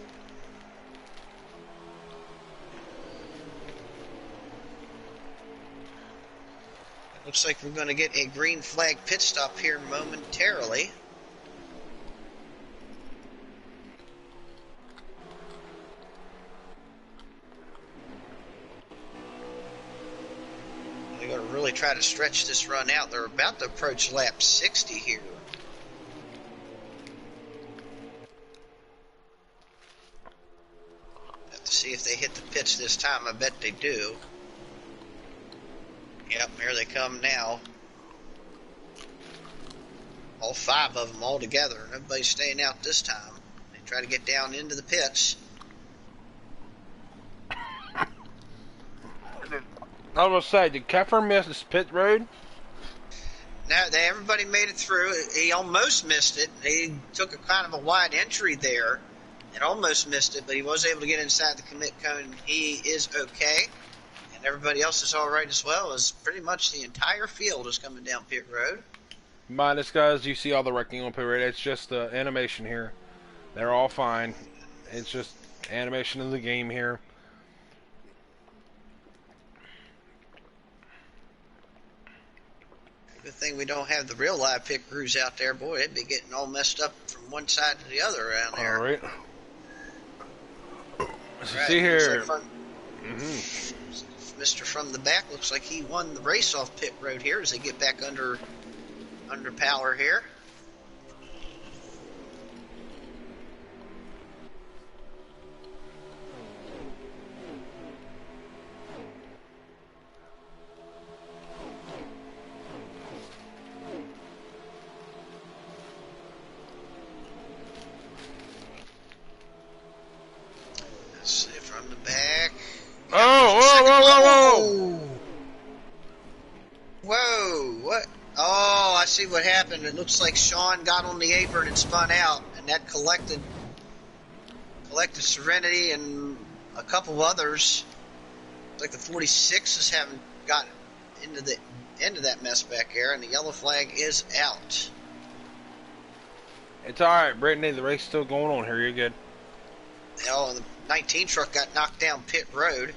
It looks like we're going to get a green flag pit stop here momentarily. They're going to really try to stretch this run out. They're about to approach lap 60 here. Have to see if they hit the pits this time. I bet they do. Yep, here they come now. All 5 of them all together. Nobody's staying out this time. They try to get down into the pits. I was going to say, did Keffer miss his pit road? No, everybody made it through. He almost missed it. He took a kind of a wide entry there and almost missed it, but he was able to get inside the commit cone. He is okay, and everybody else is all right as well, as pretty much the entire field is coming down pit road. Minus, guys, you see all the wrecking on pit road. It's just the animation here. They're all fine. It's just animation of the game here. Good thing we don't have the real live pit crews out there. Boy, they'd be getting all messed up from one side to the other around there. All right. So see here. Mr. From the Back looks like he won the race off pit road here as they get back under power here. Let's see, from the back. Oh, Whoa, what? Oh, I see what happened. It looks like Sean got on the apron and spun out, and that collected Serenity and a couple others. Like the 46s haven't gotten into the end of that mess back there, and the yellow flag is out. It's all right, Brittany. The race is still going on here. You're good. Oh, and the 19 truck got knocked down pit road.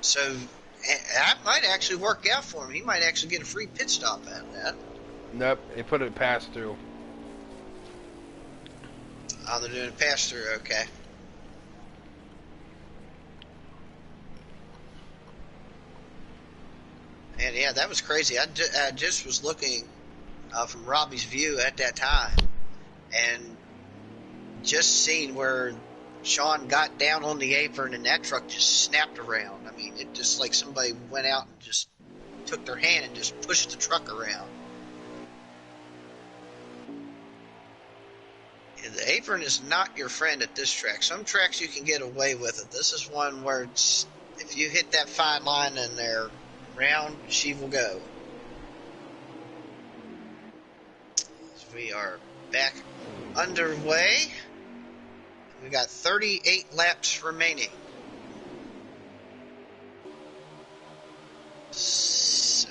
So that might actually work out for him. He might actually get a free pit stop out of that. Nope, they put it pass through. Oh, they're doing a pass through. Okay. And yeah, that was crazy. I just was looking from Robbie's view at that time, and just seen where Sean got down on the apron and that truck just snapped around. I mean, it just like somebody went out and just took their hand and just pushed the truck around. The apron is not your friend at this track. Some tracks you can get away with it. This is one where it's, if you hit that fine line in there, round she will go. So we are back underway. We got 38 laps remaining. So,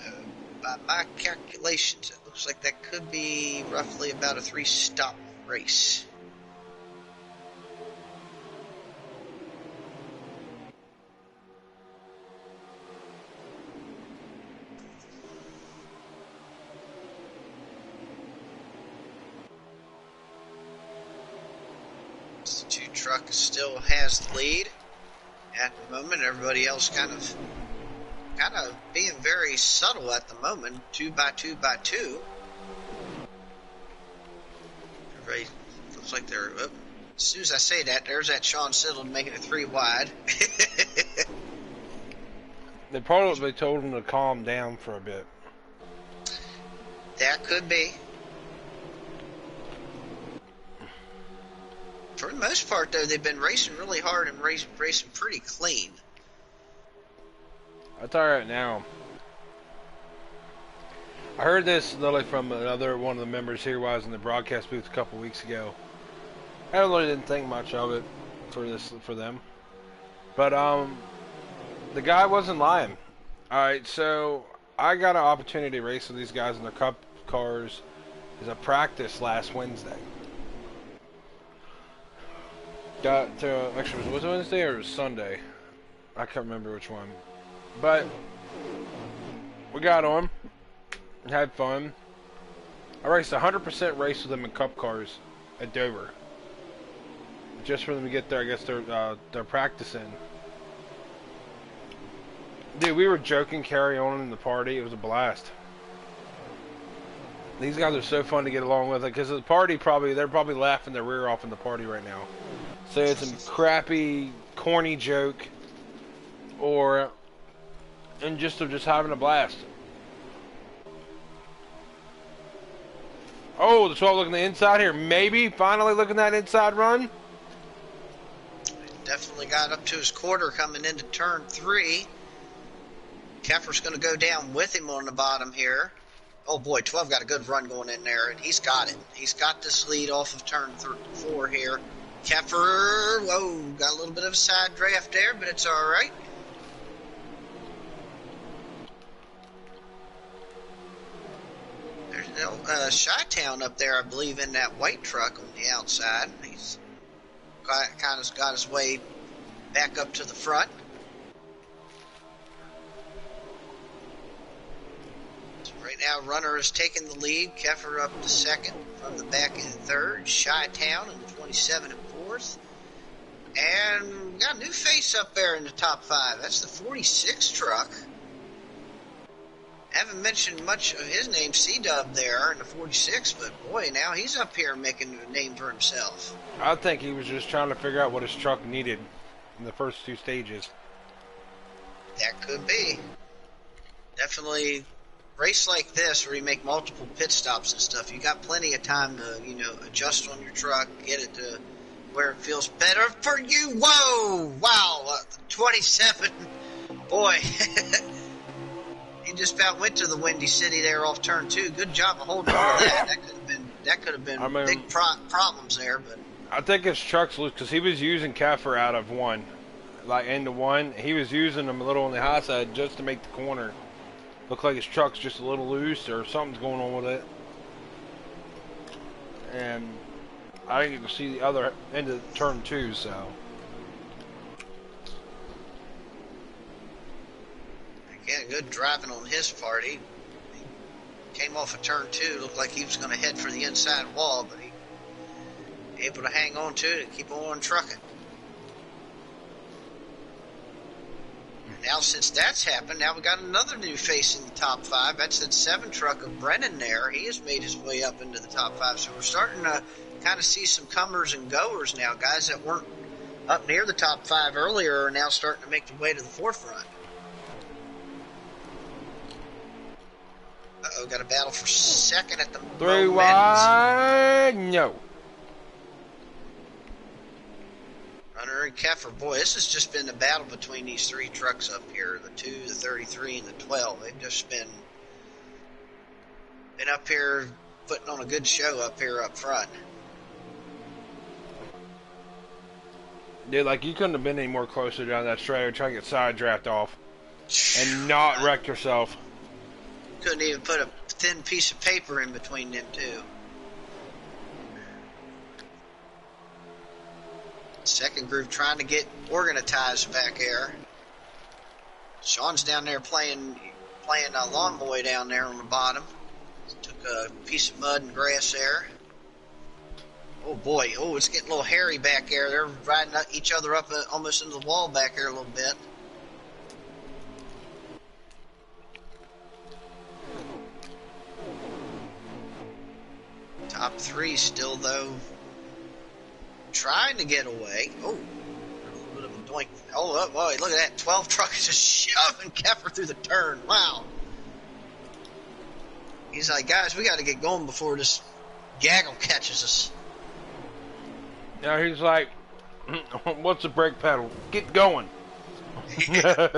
by my calculations, it looks like that could be roughly about a 3-stop race. The 2 truck still has the lead at the moment. Everybody else kind of being very subtle at the moment. 2 by 2 by 2. Everybody looks like they're up. As soon as I say that, there's that Sean Siddle making it 3 wide. They probably told him to calm down for a bit. That could be. For the most part, though, they've been racing really hard and racing pretty clean. I'll tell you right now. I heard this literally from another one of the members here while I was in the broadcast booth a couple weeks ago. I really didn't think much of it for them. But the guy wasn't lying. Alright, so I got an opportunity to race with these guys in their cup cars is a practice last Wednesday. Got to, actually, was it Wednesday or was it Sunday? I can't remember which one. But we got on, had fun. I raced 100% race with them in cup cars at Dover. Just for them to get there, I guess they're practicing. Dude, we were joking, carry on in the party. It was a blast. These guys are so fun to get along with. Because the party they're probably laughing their rear off in the party right now. So it's some crappy, corny joke, and just having a blast. Oh, the 12 looking at the inside here. Maybe finally looking at that inside run. Definitely got up to his quarter coming into turn 3. Keffer's going to go down with him on the bottom here. Oh boy, 12 got a good run going in there, and he's got it. He's got this lead off of turn 4 here. Keffer, whoa, got a little bit of a side draft there, but it's all right. There's Chi-Town up there, I believe, in that white truck on the outside. He's kind of got his way back up to the front. So right now, runner is taking the lead. Keffer up to second, from the back in third. Chi-Town in 27 and fourth. And we got a new face up there in the top 5. That's the 46 truck. Haven't mentioned much of his name, C-Dub, there in the 46, but boy, now he's up here making a name for himself. I think he was just trying to figure out what his truck needed in the first 2 stages. That could be. Definitely, race like this where you make multiple pit stops and stuff, you got plenty of time to, adjust on your truck, get it to where it feels better for you. Whoa! Wow! 27. Boy. He just about went to the Windy City there off turn 2. Good job of holding on to that. That could have been big problems there. But I think his truck's loose because he was using Keffer out of 1, like into 1. He was using him a little on the high side just to make the corner look like his truck's just a little loose or something's going on with it. And I didn't get to see the other end of turn 2, so. Again, good driving on his part. He came off of turn 2, looked like he was going to head for the inside wall, but he able to hang on to it and keep on trucking. And now since that's happened, now we got another new face in the top 5. That's that 7 truck of Brennan there. He has made his way up into the top 5, so we're starting to kind of see some comers and goers now. Guys that weren't up near the top 5 earlier are now starting to make their way to the forefront. Uh-oh, got a battle for second at the 3 wide, no. Runner and Keffer, boy, this has just been a battle between these 3 trucks up here, the 2, the 33, and the 12. They've just been up here putting on a good show up here up front. Dude, like, you couldn't have been any more closer down that straight trying to get side draft off and not wreck yourself. Couldn't even put a thin piece of paper in between them 2. Second group trying to get organized back there. Sean's down there playing a lawn boy down there on the bottom. Took a piece of mud and grass there. Oh boy, it's getting a little hairy back there. They're riding each other up almost into the wall back there a little bit. Top 3 still, though, trying to get away. Oh, a little bit of a doink. Oh, boy, look at that. 12 truck is just shoving Keffer through the turn. Wow. He's like, guys, we got to get going before this gaggle catches us. Now he's like, what's the brake pedal? Get going. We got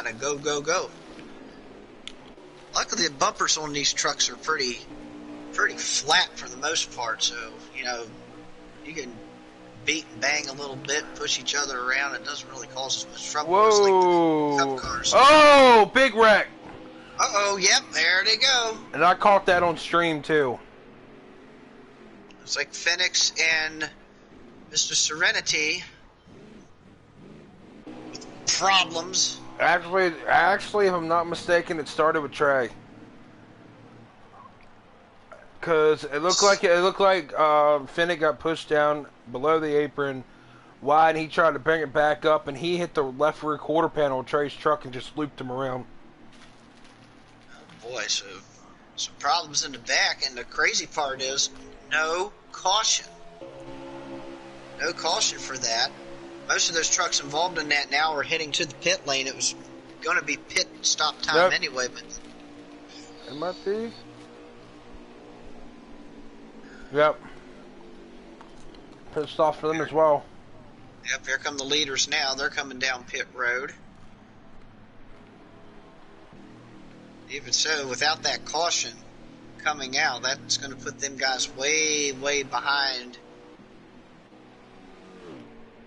to go, go, go. Luckily, the bumpers on these trucks are pretty flat for the most part, so you can beat and bang a little bit, push each other around. It doesn't really cause as much trouble. Whoa! Like cup cars. Oh, big wreck! Uh-oh, yep, there they go. And I caught that on stream too. It's like Phoenix and Mr. Serenity with problems. Actually, if I'm not mistaken, it started with Trey. Cause it looked like Finnick got pushed down below the apron wide, and he tried to bring it back up, and he hit the left rear quarter panel of Trey's truck and just looped him around. Oh boy, so some problems in the back, and the crazy part is no caution. No caution for that. Most of those trucks involved in that now are heading to the pit lane. It was going to be pit stop time anyway, but it might be. Yep. Pit stop for them as well. Yep, here come the leaders now. They're coming down pit road. Even so, without that caution coming out, that's going to put them guys way, way behind.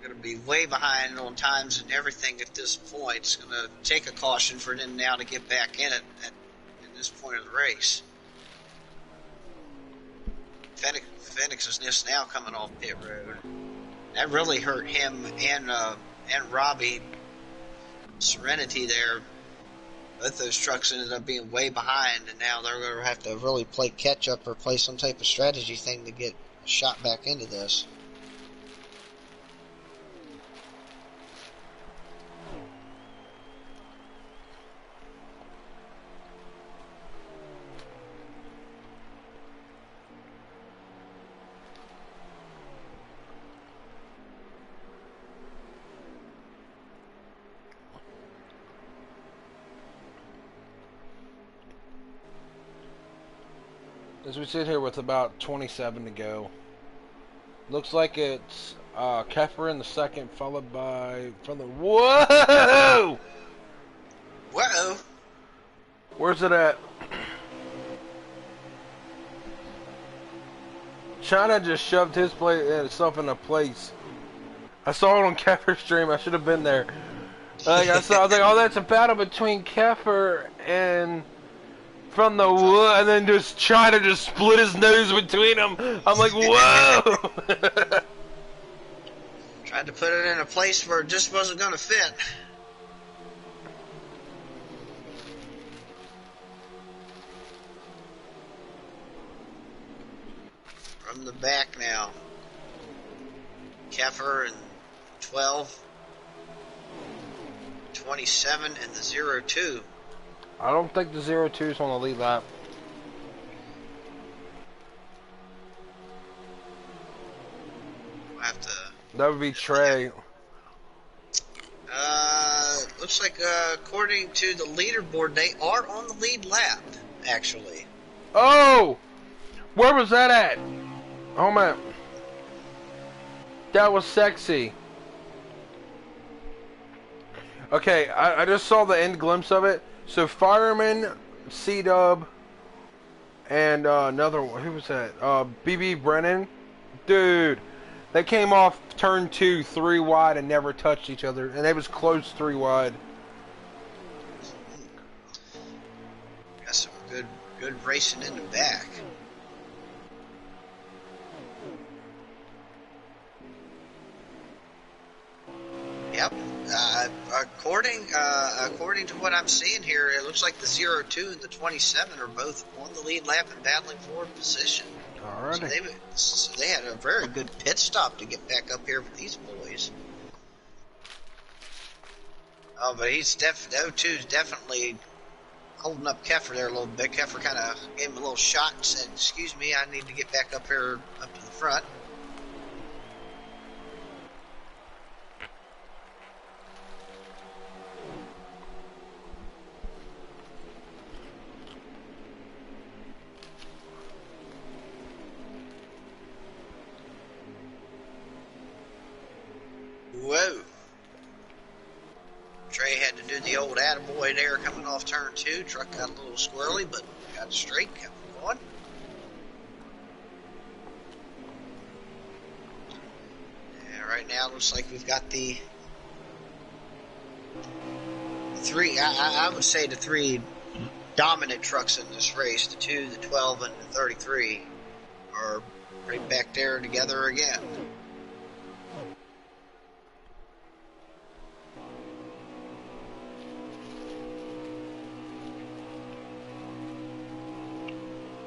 Going to be way behind on times and everything at this point. It's going to take a caution for them now to get back in it at this point of the race. Phoenix is just now coming off pit road. That really hurt him and Robbie Serenity there. Both those trucks ended up being way behind, and now they're going to have to really play catch up or play some type of strategy thing to get shot back into this. As we sit here with about 27 to go, looks like it's Keffer in the second, followed by whoa! Whoa! Where's it at? China just shoved himself in a place. I saw it on Keffer's stream. I should have been there. I was like, oh, that's a battle between Keffer and from the wood, and then just try to just split his nose between them. I'm like, whoa! Tried to put it in a place where it just wasn't going to fit. From the back now. Keffer and 12. 27 and the 02. I don't think the 02 is on the lead lap. We'll have to. That would be Trey. Looks like according to the leaderboard, they are on the lead lap, actually. Oh! Where was that at? Oh man. That was sexy. Okay, I just saw the end glimpse of it. So Fireman, C-Dub, and another one, who was that? BB Brennan. Dude, they came off turn 2 3 wide and never touched each other, and they was close 3 wide. Got some good racing in the back. Yep. According to what I'm seeing here, it looks like the 02 and the 27 are both on the lead lap and battling for position. Alrighty. So they had a very good pit stop to get back up here with these boys. Oh, but he's 02's definitely holding up Keffer there a little bit. Keffer kind of gave him a little shot and said, "Excuse me, I need to get back up here, up to the front." Whoa. Trey had to do the old attaboy there coming off turn 2. Truck got a little squirrely, but got straight, kept going. Yeah, right now it looks like we've got the 3, I would say the 3 dominant trucks in this race, the 2, the 12, and the 33, are right back there together again.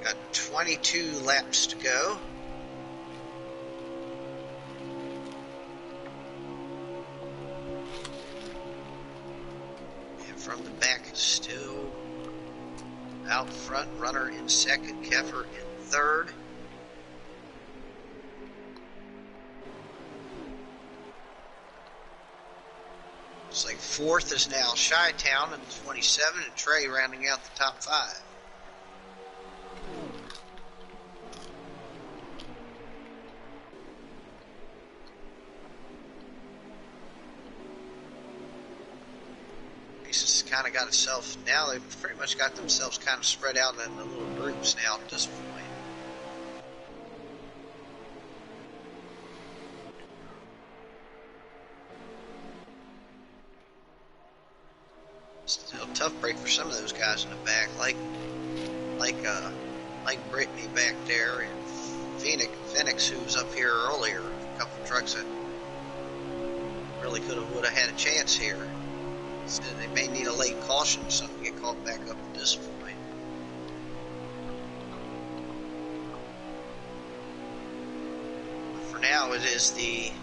Got 22 laps to go. And from the back, still out front, runner in second, Keffer in third. Looks like fourth is now Chi-Town in 27, and Trey rounding out the top 5. He's kind of got itself, now they've pretty much got themselves kind of spread out in the little groups now at this point. Still a tough break for some of those guys in the back, like Brittany back there, and Phoenix, who was up here earlier. A couple of trucks that really would have had a chance here. So they may need a late caution, so they get called back up at this point. For now, it is the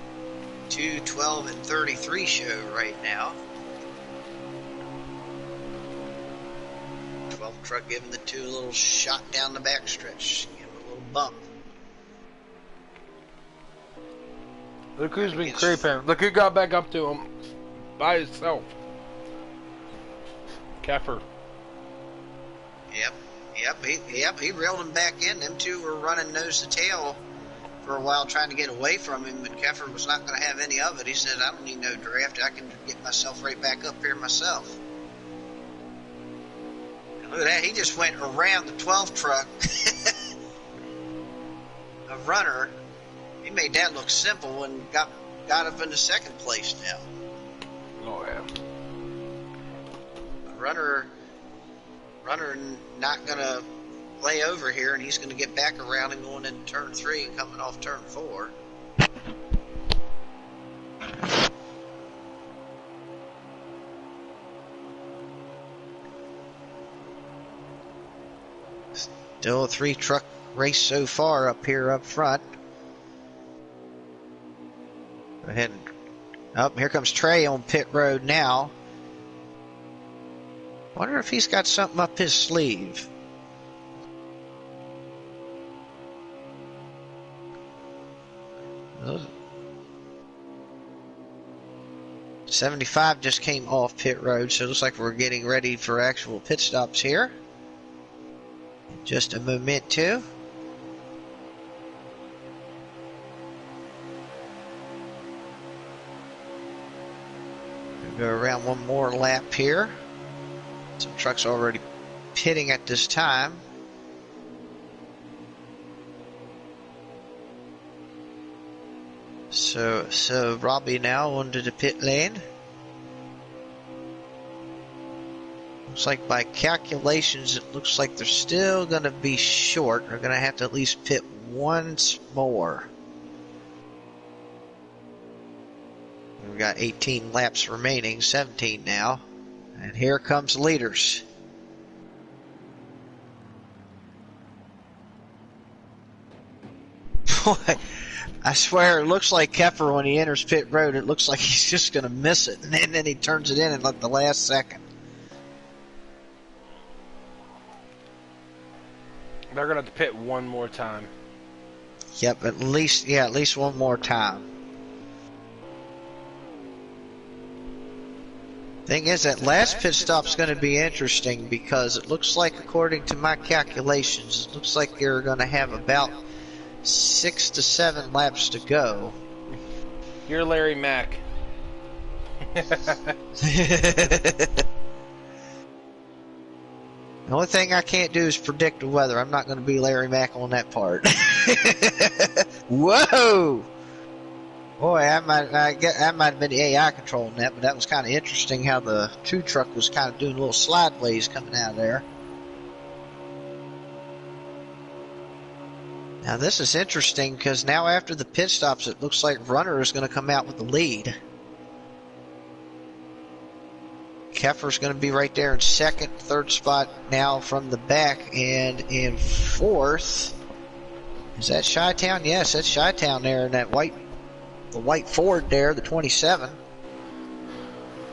2, 12, and 33 show right now. 12 truck giving the 2 a little shot down the backstretch, give him a little bump. Look who's been creeping. Look who got back up to him by himself. Keffer. Yep, he reeled him back in. Them 2 were running nose to tail for a while trying to get away from him, but Keffer was not going to have any of it. He said, I don't need no draft. I can get myself right back up here myself. And look at that. He just went around the 12 truck. A runner. He made that look simple and got up into second place now. Oh, yeah. Runner not going to lay over here, and he's going to get back around and going into turn 3 and coming off turn 4. Still a 3-truck race so far up here up front. Go ahead and here comes Trey on pit road now. Wonder if he's got something up his sleeve. Those 75 just came off pit road, so it looks like we're getting ready for actual pit stops here. Just a moment too. We'll go around one more lap here. Some trucks already pitting at this time. So Robbie now onto the pit lane. Looks like by calculations, it looks like they're still going to be short. They're going to have to at least pit once more. We've got 18 laps remaining, 17 now. And here comes the leaders. Boy, I swear, it looks like Keffer when he enters pit road, it looks like he's just going to miss it. And then he turns it in at the last second. They're going to have to pit one more time. Yep, at least one more time. Thing is, that last pit stop's going to be interesting because it looks like, according to my calculations, it looks like you're going to have about 6 to 7 laps to go. You're Larry Mack. The only thing I can't do is predict the weather. I'm not going to be Larry Mack on that part. Whoa! Boy, that might have been the AI controlling that, but that was kind of interesting how the 2 truck was kind of doing little slideways coming out of there. Now this is interesting because now after the pit stops, it looks like Runner is going to come out with the lead. Keffer's going to be right there in second, third spot now from the back, and in fourth. Is that Chi-Town? Yes, that's Chi-Town there in that the white Ford there, the 27.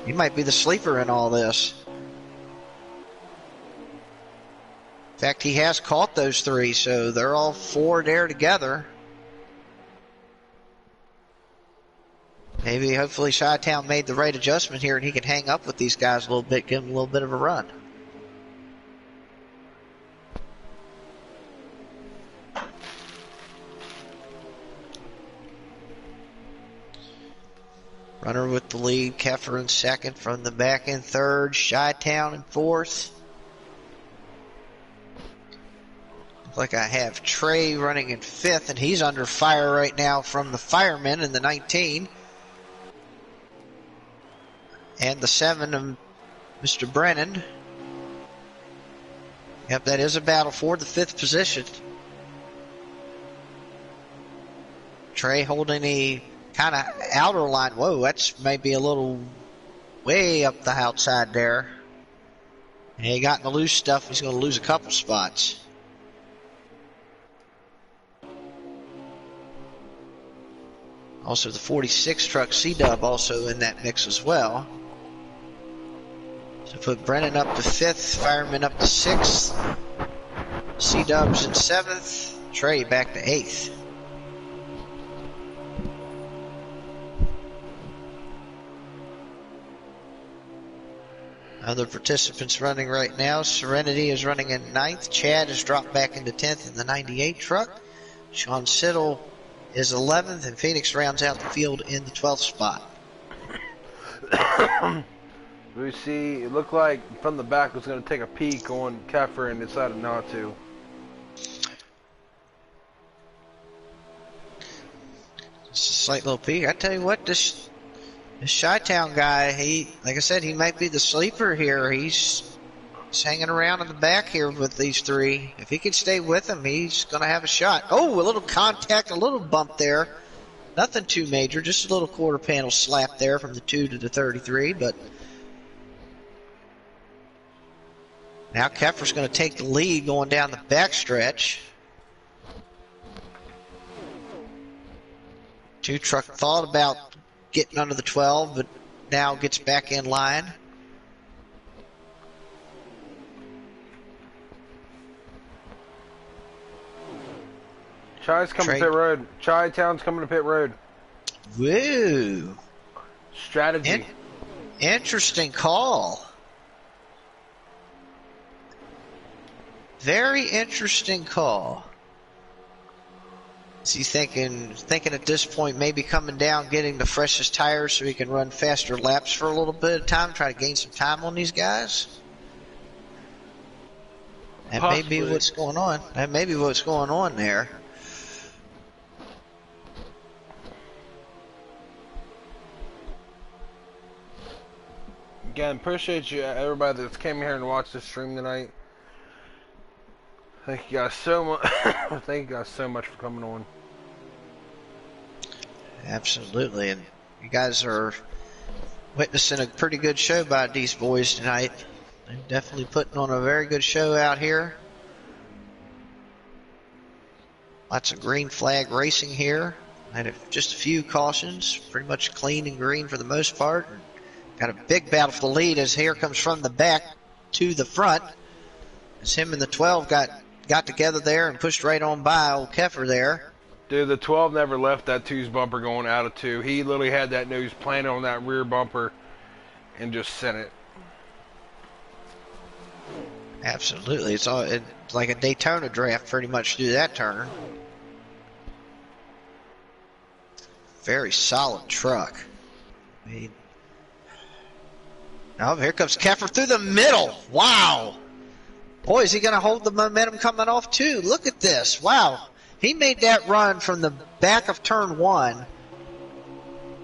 He might be the sleeper in all this. In fact, he has caught those three, so they're all four there together. Maybe, hopefully, Chi-Town made the right adjustment here and he can hang up with these guys a little bit, give them a little bit of a run. Runner with the lead, Keffer in second, from the back in third, Chi-Town in fourth. Looks like I have Trey running in fifth, and he's under fire right now from the firemen in the 19. And the 7 of Mr. Brennan. Yep, that is a battle for the fifth position. Trey holding a kind of outer line. Whoa, that's maybe a little way up the outside there. And he got in the loose stuff. He's going to lose a couple spots. Also, the 46 truck C-Dub also in that mix as well. So put Brennan up to fifth, Fireman up to sixth, C-Dubs in seventh, Trey back to eighth. Other participants running right now. Serenity is running in ninth. Chad has dropped back into 10th in the 98 truck. Sean Siddle is 11th, and Phoenix rounds out the field in the 12th spot. We see, it looked like from the back was going to take a peek on Keffer and decided not to. Just a slight little peek. I tell you what, this Chi-Town guy, like I said, he might be the sleeper here. He's hanging around in the back here with these three. If he can stay with them, he's going to have a shot. Oh, a little contact, a little bump there. Nothing too major, just a little quarter panel slap there from the 2 to the 33, but now Keffer's going to take the lead going down the backstretch. Two truck thought about getting under the 12, but now gets back in line. Chi's coming to pit road. Chi-Town's coming to pit road. Woo. Strategy. Interesting call. Very interesting call. Is he thinking at this point maybe coming down, getting the freshest tires so he can run faster laps for a little bit of time, try to gain some time on these guys? That may be what's going on. That may be what's going on there. Again, appreciate you, everybody that came here and watched this stream tonight. Thank you guys so much. Thank you guys so much for coming on. Absolutely, and you guys are witnessing a pretty good show by these boys tonight. They're definitely putting on a very good show out here. Lots of green flag racing here. And just a few cautions, pretty much clean and green for the most part. Got a big battle for the lead as here comes from the back to the front. As him and the 12 got together there and pushed right on by old Keffer there. Dude, the 12 never left that 2's bumper going out of 2. He literally had that nose planted on that rear bumper and just sent it. Absolutely. It's like a Daytona draft pretty much through that turn. Very solid truck. I mean, oh, here comes Keffer through the middle. Wow. Boy, is he going to hold the momentum coming off too. Look at this. Wow. He made that run from the back of turn 1,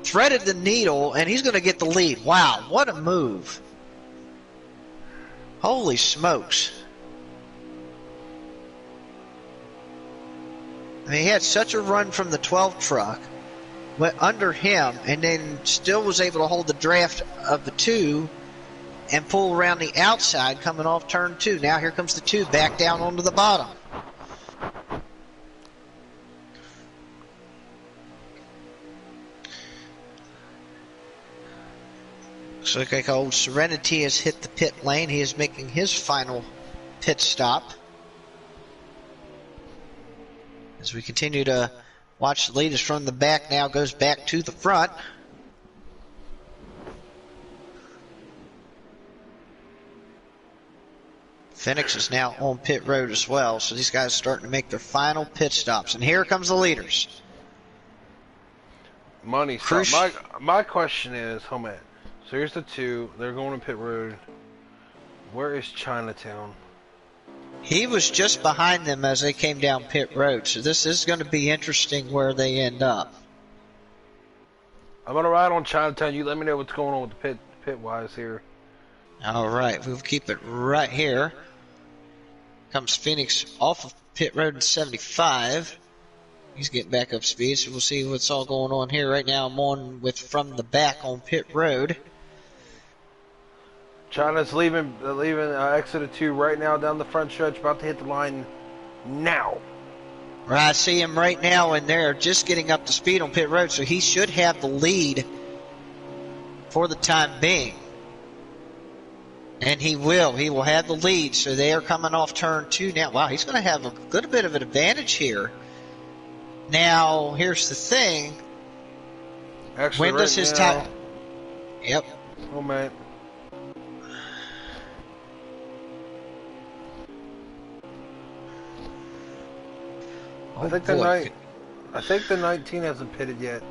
threaded the needle, and he's going to get the lead. Wow, what a move. Holy smokes. I mean, he had such a run from the 12 truck, went under him, and then still was able to hold the draft of the 2 and pull around the outside coming off turn 2. Now here comes the 2 back down onto the bottom. So looks like old Serenity has hit the pit lane. He is making his final pit stop. As we continue to watch the leaders from the back now goes back to the front. Phoenix is now on pit road as well, so these guys are starting to make their final pit stops. And here comes the leaders. Money stop. My question is, hold on. So here's the 2. They're going to pit road. Where is Chinatown? He was just behind them as they came down pit road, so this is going to be interesting where they end up. I'm going to ride on Chinatown. You let me know what's going on with the pit-wise here. All right, we'll keep it right here. Comes Phoenix off of pit road in 75. He's getting back up speed, so we'll see what's all going on here. Right now I'm on with from the back on pit road. China's leaving exit of 2 right now down the front stretch, about to hit the line now. Right, I see him right now, and they're just getting up to speed on pit road, so he should have the lead for the time being. And he will. He will have the lead, so they are coming off turn 2 now. Wow, he's going to have a good bit of an advantage here. Now, here's the thing. Actually, when does his time? Yep. Oh, man. Oh, I think the 19 hasn't pitted yet.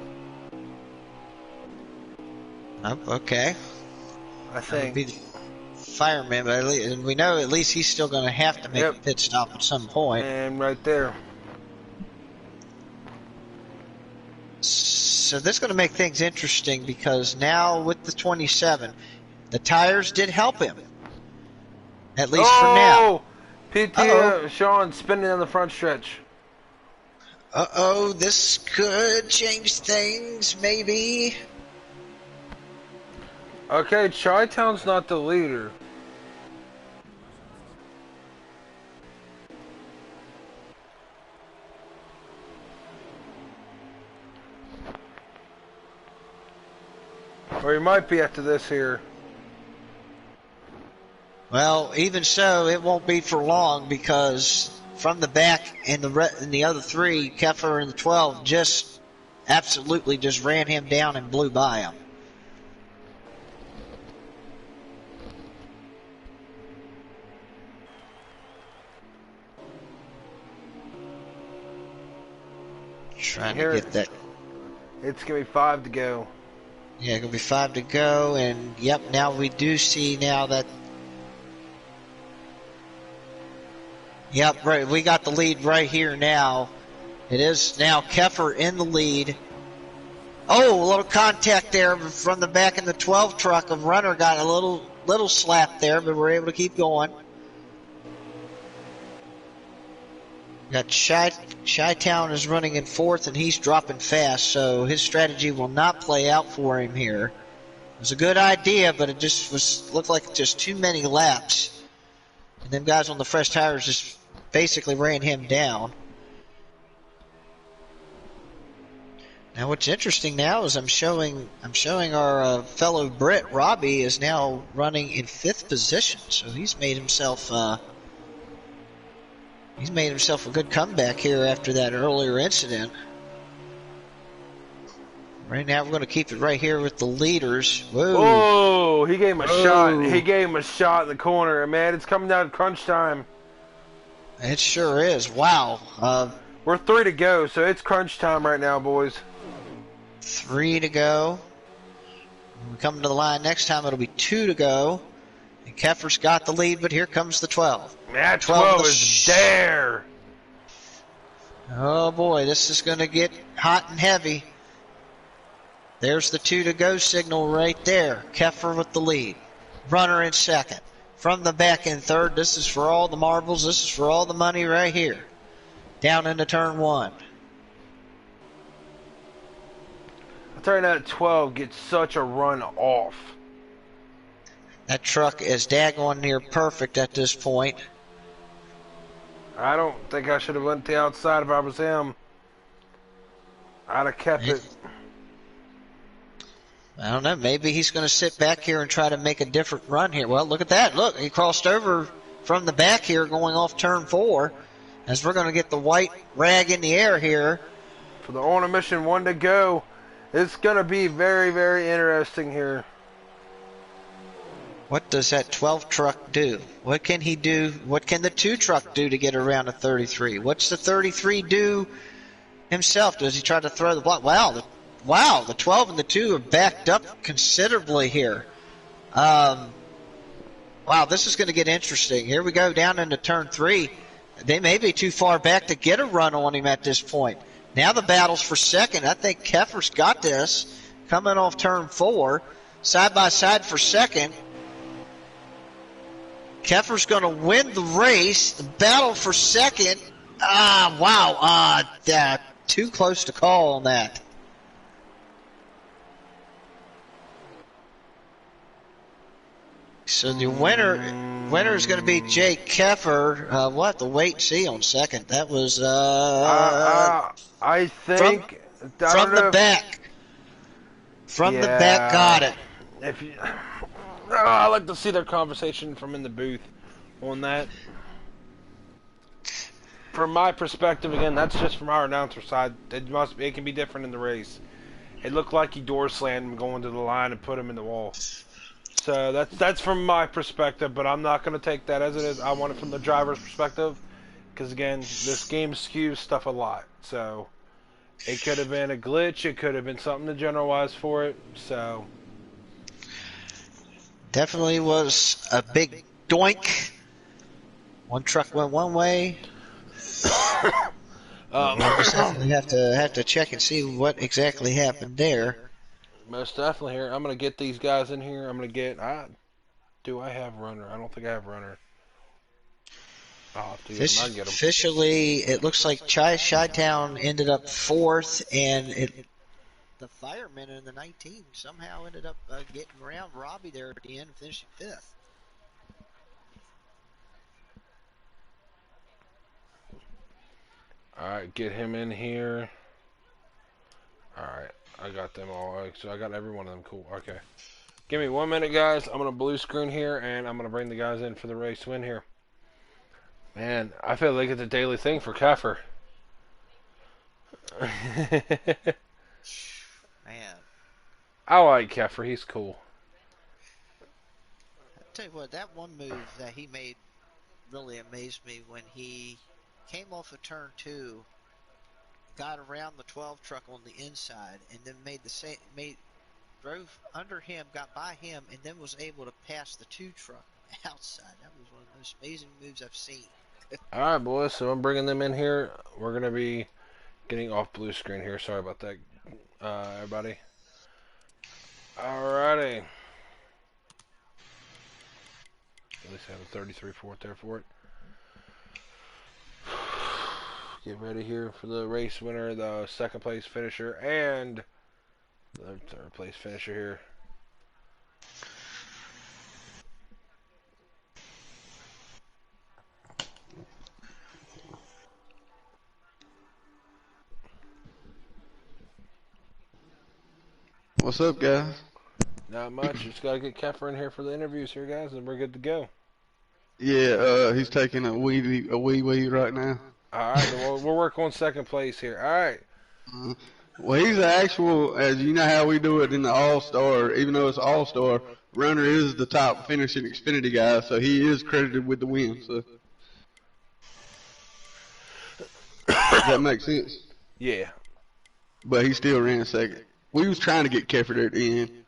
Okay. I think. Be the fireman, but and we know at least he's still going to have to make a pit stop at some point. And right there. So this is going to make things interesting because now with the 27, the tires did help him. At least for now. PT Sean spinning on the front stretch. Uh-oh, this could change things, maybe. Okay, Chi-Town's not the leader. Or he might be after this here. Well, even so, it won't be for long because from the back and the other 3, Keffer and the 12 just absolutely just ran him down and blew by him. Trying to get that. It's going to be 5 to go. Yeah, going to be 5 to go, and yep, now we do see now that. Yep, right. We got the lead right here now. It is now Keffer in the lead. Oh, a little contact there from the back in the 12 truck. A runner got a little slap there, but we're able to keep going. Got Chi-Town is running in 4th, and he's dropping fast, so his strategy will not play out for him here. It was a good idea, but it just looked like just too many laps. And them guys on the fresh tires just basically ran him down. Now what's interesting now is I'm showing our fellow Brit, Robbie, is now running in 5th position, so he's made himself a good comeback here after that earlier incident. Right now we're going to keep it right here with the leaders. Whoa! Whoa! He gave him a shot. He gave him a shot in the corner, man. It's coming down to crunch time. It sure is. Wow. We're 3 to go, so it's crunch time right now, boys. 3 to go. When we come to the line next time, it'll be 2 to go. And Keffer's got the lead, but here comes the 12. That 12 is there. Oh boy, this is going to get hot and heavy. There's the 2 to go signal right there. Keffer with the lead. Runner in 2nd. From the back in 3rd, this is for all the marbles. This is for all the money right here. down into turn 1. I tell you that 12 gets such a run off. That truck is daggone near perfect at this point. I don't think I should have went to the outside if I was him. I'd have kept it. I don't know. Maybe he's going to sit back here and try to make a different run here. Well, look at that. Look, he crossed over from the back here going off turn 4 as we're going to get the white rag in the air here. For the on a mission 1 to go. It's going to be very, very interesting here. What does that 12 truck do? What can he do? What can the 2 truck do to get around a 33? What's the 33 do himself? Does he try to throw the block? Wow, the 12 and the 2 are backed up considerably here. Wow, this is going to get interesting. Here we go down into turn 3. They may be too far back to get a run on him at this point. Now the battle's for second. I think Keffer's got this. Coming off turn 4, side by side for second. Keffer's going to win the race. The battle for second. Wow. Too close to call on that. So the winner is going to be Jake Keffer. We'll have to wait and see on second. That was I think from the back. From the back, got it. If you, I like to see their conversation from in the booth on that. From my perspective, again, that's just from our announcer side. It can be different in the race. It looked like he door slammed him going to the line and put him in the wall. So that's from my perspective, but I'm not going to take that as it is. I want it from the driver's perspective, because again, this game skews stuff a lot. So it could have been a glitch. It could have been something to generalize for it. So definitely was a big doink. One truck went one way. We'll definitely have to check and see what exactly happened there. Most definitely here. I'm going to get these guys in here. I'm going to get... do I have runner? I don't think I have runner. I'll have to get them. I can get them. Officially, it looks like Chi-Town ended up 4th, and the firemen in the 19 somehow ended up getting around Robbie there at the end and finishing 5th. Alright, get him in here. Alright, I got them all. So I got every one of them. Cool. Okay. Give me 1 minute, guys. I'm going to blue screen here, and I'm going to bring the guys in for the race win here. Man, I feel like it's a daily thing for Keffer. Man. I like Keffer. He's cool. I'll tell you what, that one move that he made really amazed me when he came off of turn 2, got around the 12 truck on the inside, and then drove under him, got by him, and then was able to pass the 2 truck outside. That was one of the most amazing moves I've seen. Alright, boys, so I'm bringing them in here. We're going to be getting off blue screen here. Sorry about that, everybody. Alrighty. At least I have a 33 4 there for it. Get ready here for the race winner, the second place finisher, and the third place finisher here. What's up, guys? Not much. Just got to get Keffer in here for the interviews here, guys, and we're good to go. Yeah, he's taking a wee right now. All right, well, we'll work on second place here. All right. Well, he's the actual, as you know how we do it in the All-Star, even though it's All-Star, runner is the top finishing Xfinity guy, so he is credited with the win. So does that make sense? Yeah. But he still ran second. We was trying to get Keffer there at the end.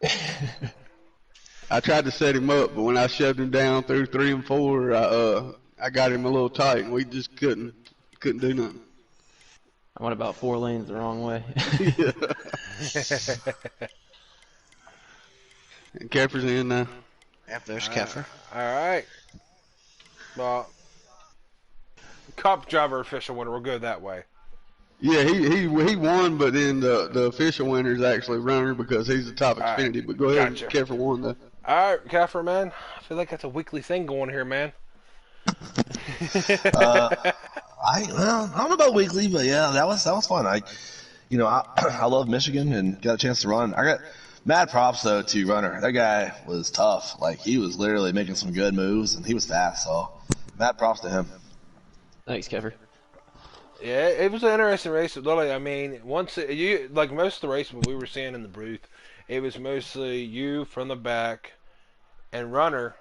I tried to set him up, but when I shoved him down through 3 and 4, I got him a little tight, and we just couldn't do nothing. I went about 4 lanes the wrong way. And Keffer's in now. Yep, there's Keffer. All right. Well, Cup driver official winner. We'll go that way. Yeah, he won, but then the official winner is actually Runner because he's the top Xfinity. Right. But go ahead, Gotcha. Keffer won though. All right, Keffer, man. I feel like that's a weekly thing going here, man. I don't know about weekly, but yeah, that was fun. I love Michigan and got a chance to run. I got mad props though to Runner. That guy was tough. Like he was literally making some good moves and he was fast. So mad props to him. Thanks, Keffer. Yeah, it was an interesting race. Literally, I mean, most of the race when we were seeing in the booth, it was mostly you from the back and Runner,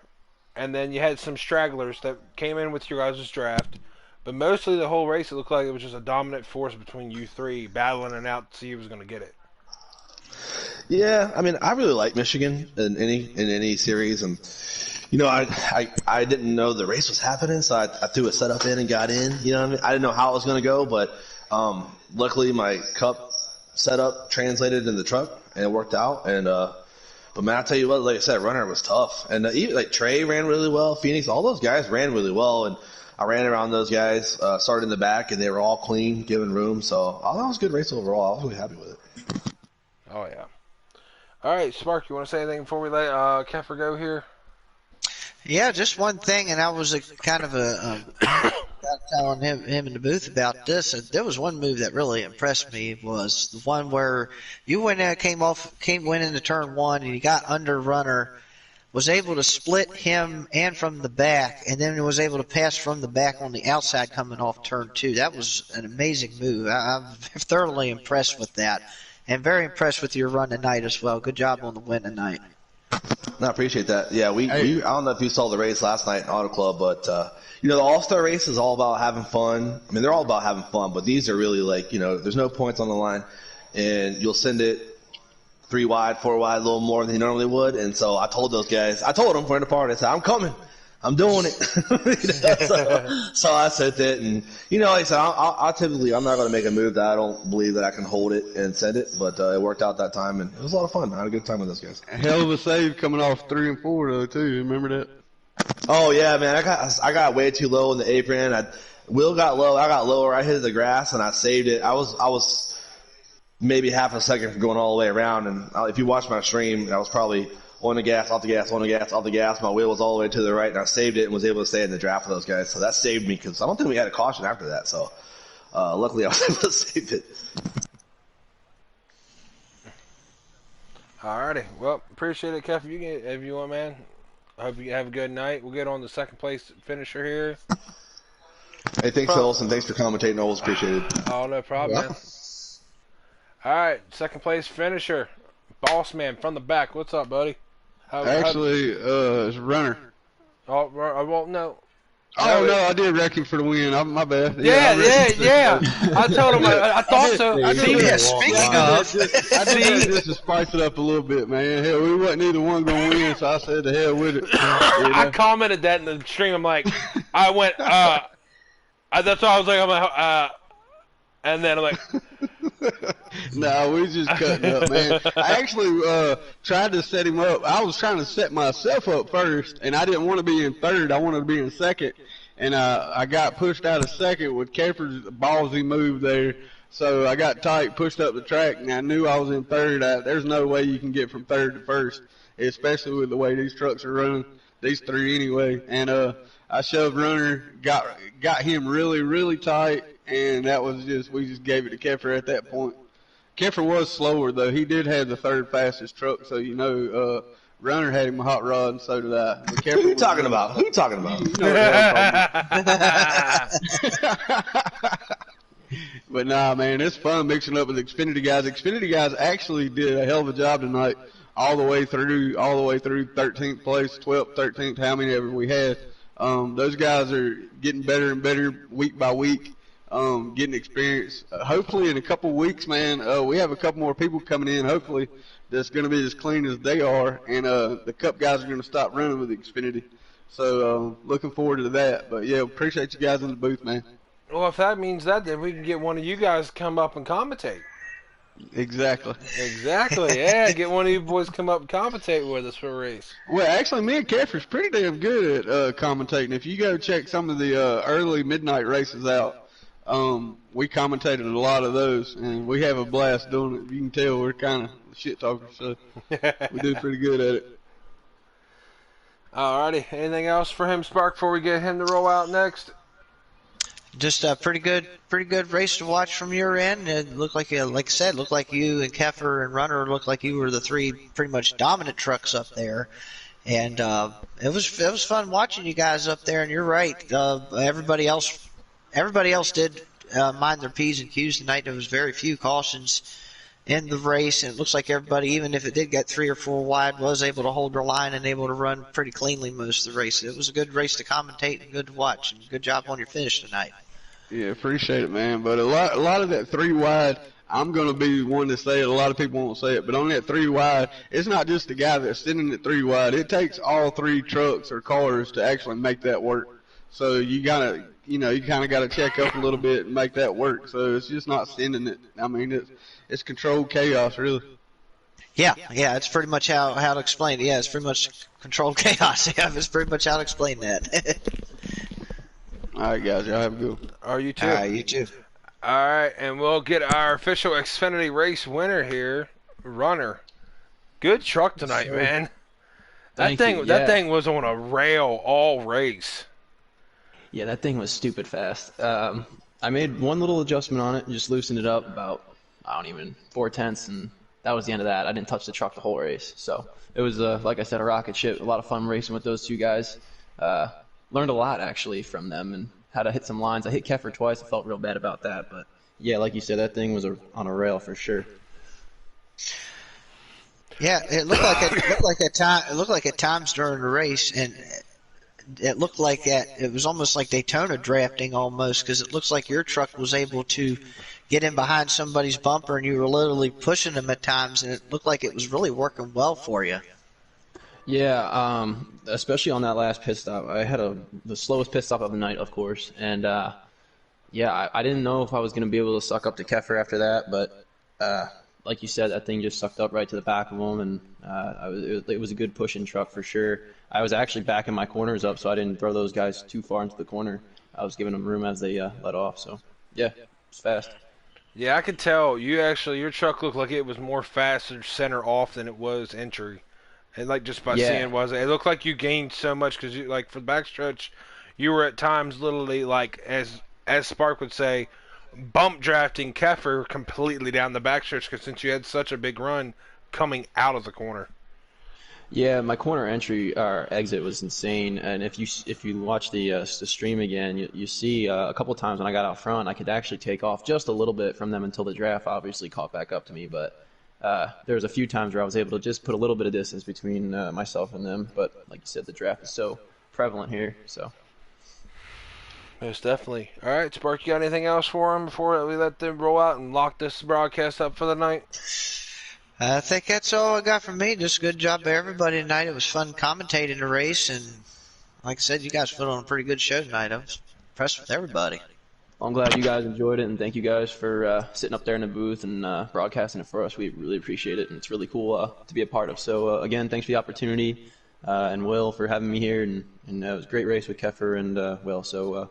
and then you had some stragglers that came in with your guys' draft. But mostly the whole race, it looked like it was just a dominant force between you three battling it out to see who was going to get it. Yeah, I mean, I really like Michigan in any series, and I didn't know the race was happening, so I threw a setup in and got in. You know what I mean? I didn't know how it was going to go, but luckily my Cup setup translated in the truck and it worked out. And but man, I tell you what, like I said, Runner was tough, and even like Trey ran really well. Phoenix, all those guys ran really well, and I ran around those guys, started in the back, and they were all clean, giving room. So I thought it was a good race overall. I was really happy with it. Oh yeah. All right, Spark, you want to say anything before we let Keffer go here? Yeah, just one thing, and I was telling him in the booth about this. And there was one move that really impressed me was the one where you went into turn one, and you got under Runner, was able to split him and from the back, and then was able to pass from the back on the outside coming off turn two. That was an amazing move. I'm thoroughly impressed with that, and very impressed with your run tonight as well. Good job on the win tonight. I appreciate that. Yeah, we I don't know if you saw the race last night in Auto Club, but the All-Star race is all about having fun. I mean, they're all about having fun, but these are really like, there's no points on the line, and you'll send it 3 wide, 4 wide, a little more than you normally would. And so I told those guys, I told them for the party, I said, I'm coming. I'm doing it. So I said that, and like I said, I'm not going to make a move that I don't believe that I can hold it and send it, but it worked out that time, and it was a lot of fun. I had a good time with those guys. A hell of a save coming off 3 and 4 though too. Remember that? Oh yeah, man, I got way too low in the apron. Will got low. I got lower. I hit the grass and I saved it. I was maybe half a second from going all the way around, and if you watch my stream, I was probably on the gas, off the gas, on the gas, off the gas. My wheel was all the way to the right, and I saved it and was able to stay in the draft with those guys. So that saved me because I don't think we had a caution after that. So luckily I was able to save it. Alrighty. Well, appreciate it, Kev. If you want, man. I hope you have a good night. We'll get on the second place finisher here. Hey, thanks, Hills, and thanks for commentating. Always appreciate it. Oh, no problem, man. All right, second place finisher. Boss man from the back. What's up, buddy? It's Runner. Oh, well, no. Oh, no, I did wreck him for the win. My bad. Yeah. I told him I thought so. Speaking of. I did that just to spice it up a little bit, man. Hell, we wasn't either one going to win, so I said the hell with it. I commented that in the stream. I'm like, I went, that's why I was like, and then I'm like, no, we just cutting up, man. I actually tried to set him up. I was trying to set myself up first, and I didn't want to be in third. I wanted to be in second, and I got pushed out of second with Keffer's ballsy move there. So I got tight, pushed up the track, and I knew I was in third. There's no way you can get from third to first, especially with the way these trucks are running, these three anyway. And I shoved Runner, got him really, really tight. And that was we just gave it to Keffer at that point. Keffer was slower, though. He did have the third fastest truck, so Runner had him a hot rod, and so did I. Who you talking about? Who you talking about? You know what I'm talking about. But nah, man, it's fun mixing up with Xfinity guys. Xfinity guys actually did a hell of a job tonight, all the way through 13th place, 12th, 13th, how many ever we had. Those guys are getting better and better week by week. Getting experience. Hopefully in a couple of weeks, man, we have a couple more people coming in, hopefully, that's going to be as clean as they are, and the Cup guys are going to stop running with Xfinity. So looking forward to that. But, yeah, appreciate you guys in the booth, man. Well, if that means that, then we can get one of you guys to come up and commentate. Exactly. Exactly. Yeah, get one of you boys come up and commentate with us for a race. Well, actually, me and Keffer's pretty damn good at commentating. If you go check some of the early midnight races out, we commentated a lot of those, and we have a blast doing it. You can tell we're kind of shit talkers, so we do pretty good at it. Alrighty. Anything else for him, Spark, before we get him to roll out next? Just a pretty good race to watch from your end. It looked like I said, looked like you and Keffer and Runner looked like you were the three pretty much dominant trucks up there. And it was fun watching you guys up there. And you're right, everybody else did mind their P's and Q's tonight. There was very few cautions in the race, and it looks like everybody, even if it did get 3 or 4 wide, was able to hold their line and able to run pretty cleanly most of the race. It was a good race to commentate and good to watch, and good job on your finish tonight. Yeah, appreciate it, man. But a lot of that 3 wide, I'm going to be one to say it. A lot of people won't say it, but on that 3 wide, it's not just the guy that's sitting at 3 wide. It takes all 3 trucks or cars to actually make that work. So you gotta, you kind of got to check up a little bit and make that work. So it's just not sending it. I mean, it's controlled chaos, really. Yeah, it's pretty much how to explain it. Yeah, it's pretty much controlled chaos. Yeah, it's pretty much how to explain that. All right, guys, y'all have a good one. Are you too? All right, you too. All right, and we'll get our official Xfinity race winner here, Runner. Good truck tonight, man. That thing was on a rail all race. Yeah, that thing was stupid fast. I made one little adjustment on it and just loosened it up about, 4/10, and that was the end of that. I didn't touch the truck the whole race. So it was, like I said, a rocket ship. A lot of fun racing with those 2 guys. Learned a lot, actually, from them and how to hit some lines. I hit Keffer twice. I felt real bad about that. But, yeah, like you said, that thing was on a rail for sure. Yeah, it looked like at times during the race, and it looked like it was almost like Daytona drafting almost, because it looks like your truck was able to get in behind somebody's bumper and you were literally pushing them at times, and it looked like it was really working well for you. Yeah, especially on that last pit stop. I had the slowest pit stop of the night, of course, and yeah, I didn't know if I was going to be able to suck up to Keffer after that, but like you said, that thing just sucked up right to the back of him, and it was a good pushing truck for sure. I was actually backing my corners up, so I didn't throw those guys too far into the corner. I was giving them room as they let off, so yeah, it's fast. Yeah, I could tell your truck looked like it was more faster center off than it was entry. And like just by seeing it looked like you gained so much because you like for the backstretch, you were at times literally like as Spark would say, bump drafting Keffer completely down the backstretch because since you had such a big run coming out of the corner. Yeah, my corner entry or exit was insane, and if you watch the stream again, you see a couple times when I got out front, I could actually take off just a little bit from them until the draft obviously caught back up to me, but there was a few times where I was able to just put a little bit of distance between myself and them, but like you said, the draft is so prevalent here, so. Most definitely. All right, Spark, you got anything else for them before we let them roll out and lock this broadcast up for the night? I think that's all I got from me. Just good job by everybody tonight. It was fun commentating the race, and like I said, you guys put on a pretty good show tonight. I was impressed with everybody. I'm glad you guys enjoyed it, and thank you guys for sitting up there in the booth and broadcasting it for us. We really appreciate it, and it's really cool to be a part of. So, again, thanks for the opportunity, and Will for having me here, and it was a great race with Keffer and Will. So,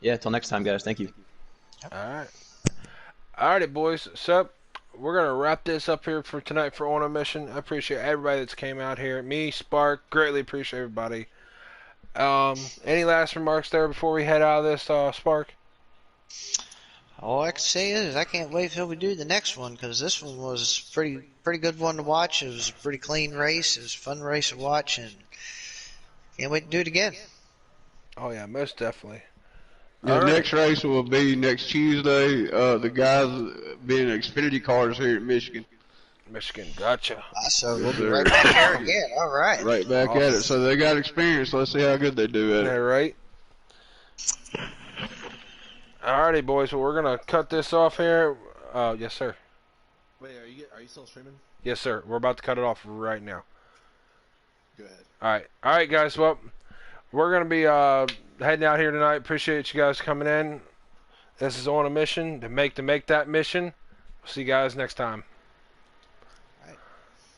yeah, till next time, guys. Thank you. All right. All righty, boys. So, we're going to wrap this up here for tonight for On a Mission. I appreciate everybody that's came out here. Me, Spark, greatly appreciate everybody. Any last remarks there before we head out of this, Spark? All I can say is I can't wait till we do the next one, because this one was pretty good one to watch. It was a pretty clean race. It was a fun race to watch, and can't wait to do it again. Oh, yeah, most definitely. The next race will be next Tuesday. The guys being Xfinity cars here in Michigan. Michigan, gotcha. So we'll be right back there again. All right. Right back at it. So they got experience. Let's see how good they do at it. All right. Alrighty, boys. Well, we're gonna cut this off here. Yes, sir. Wait, are you still streaming? Yes, sir. We're about to cut it off right now. Go ahead. All right, guys. Well, we're gonna be heading out here tonight. Appreciate you guys coming in. This is On a Mission to make that mission. See you guys next time.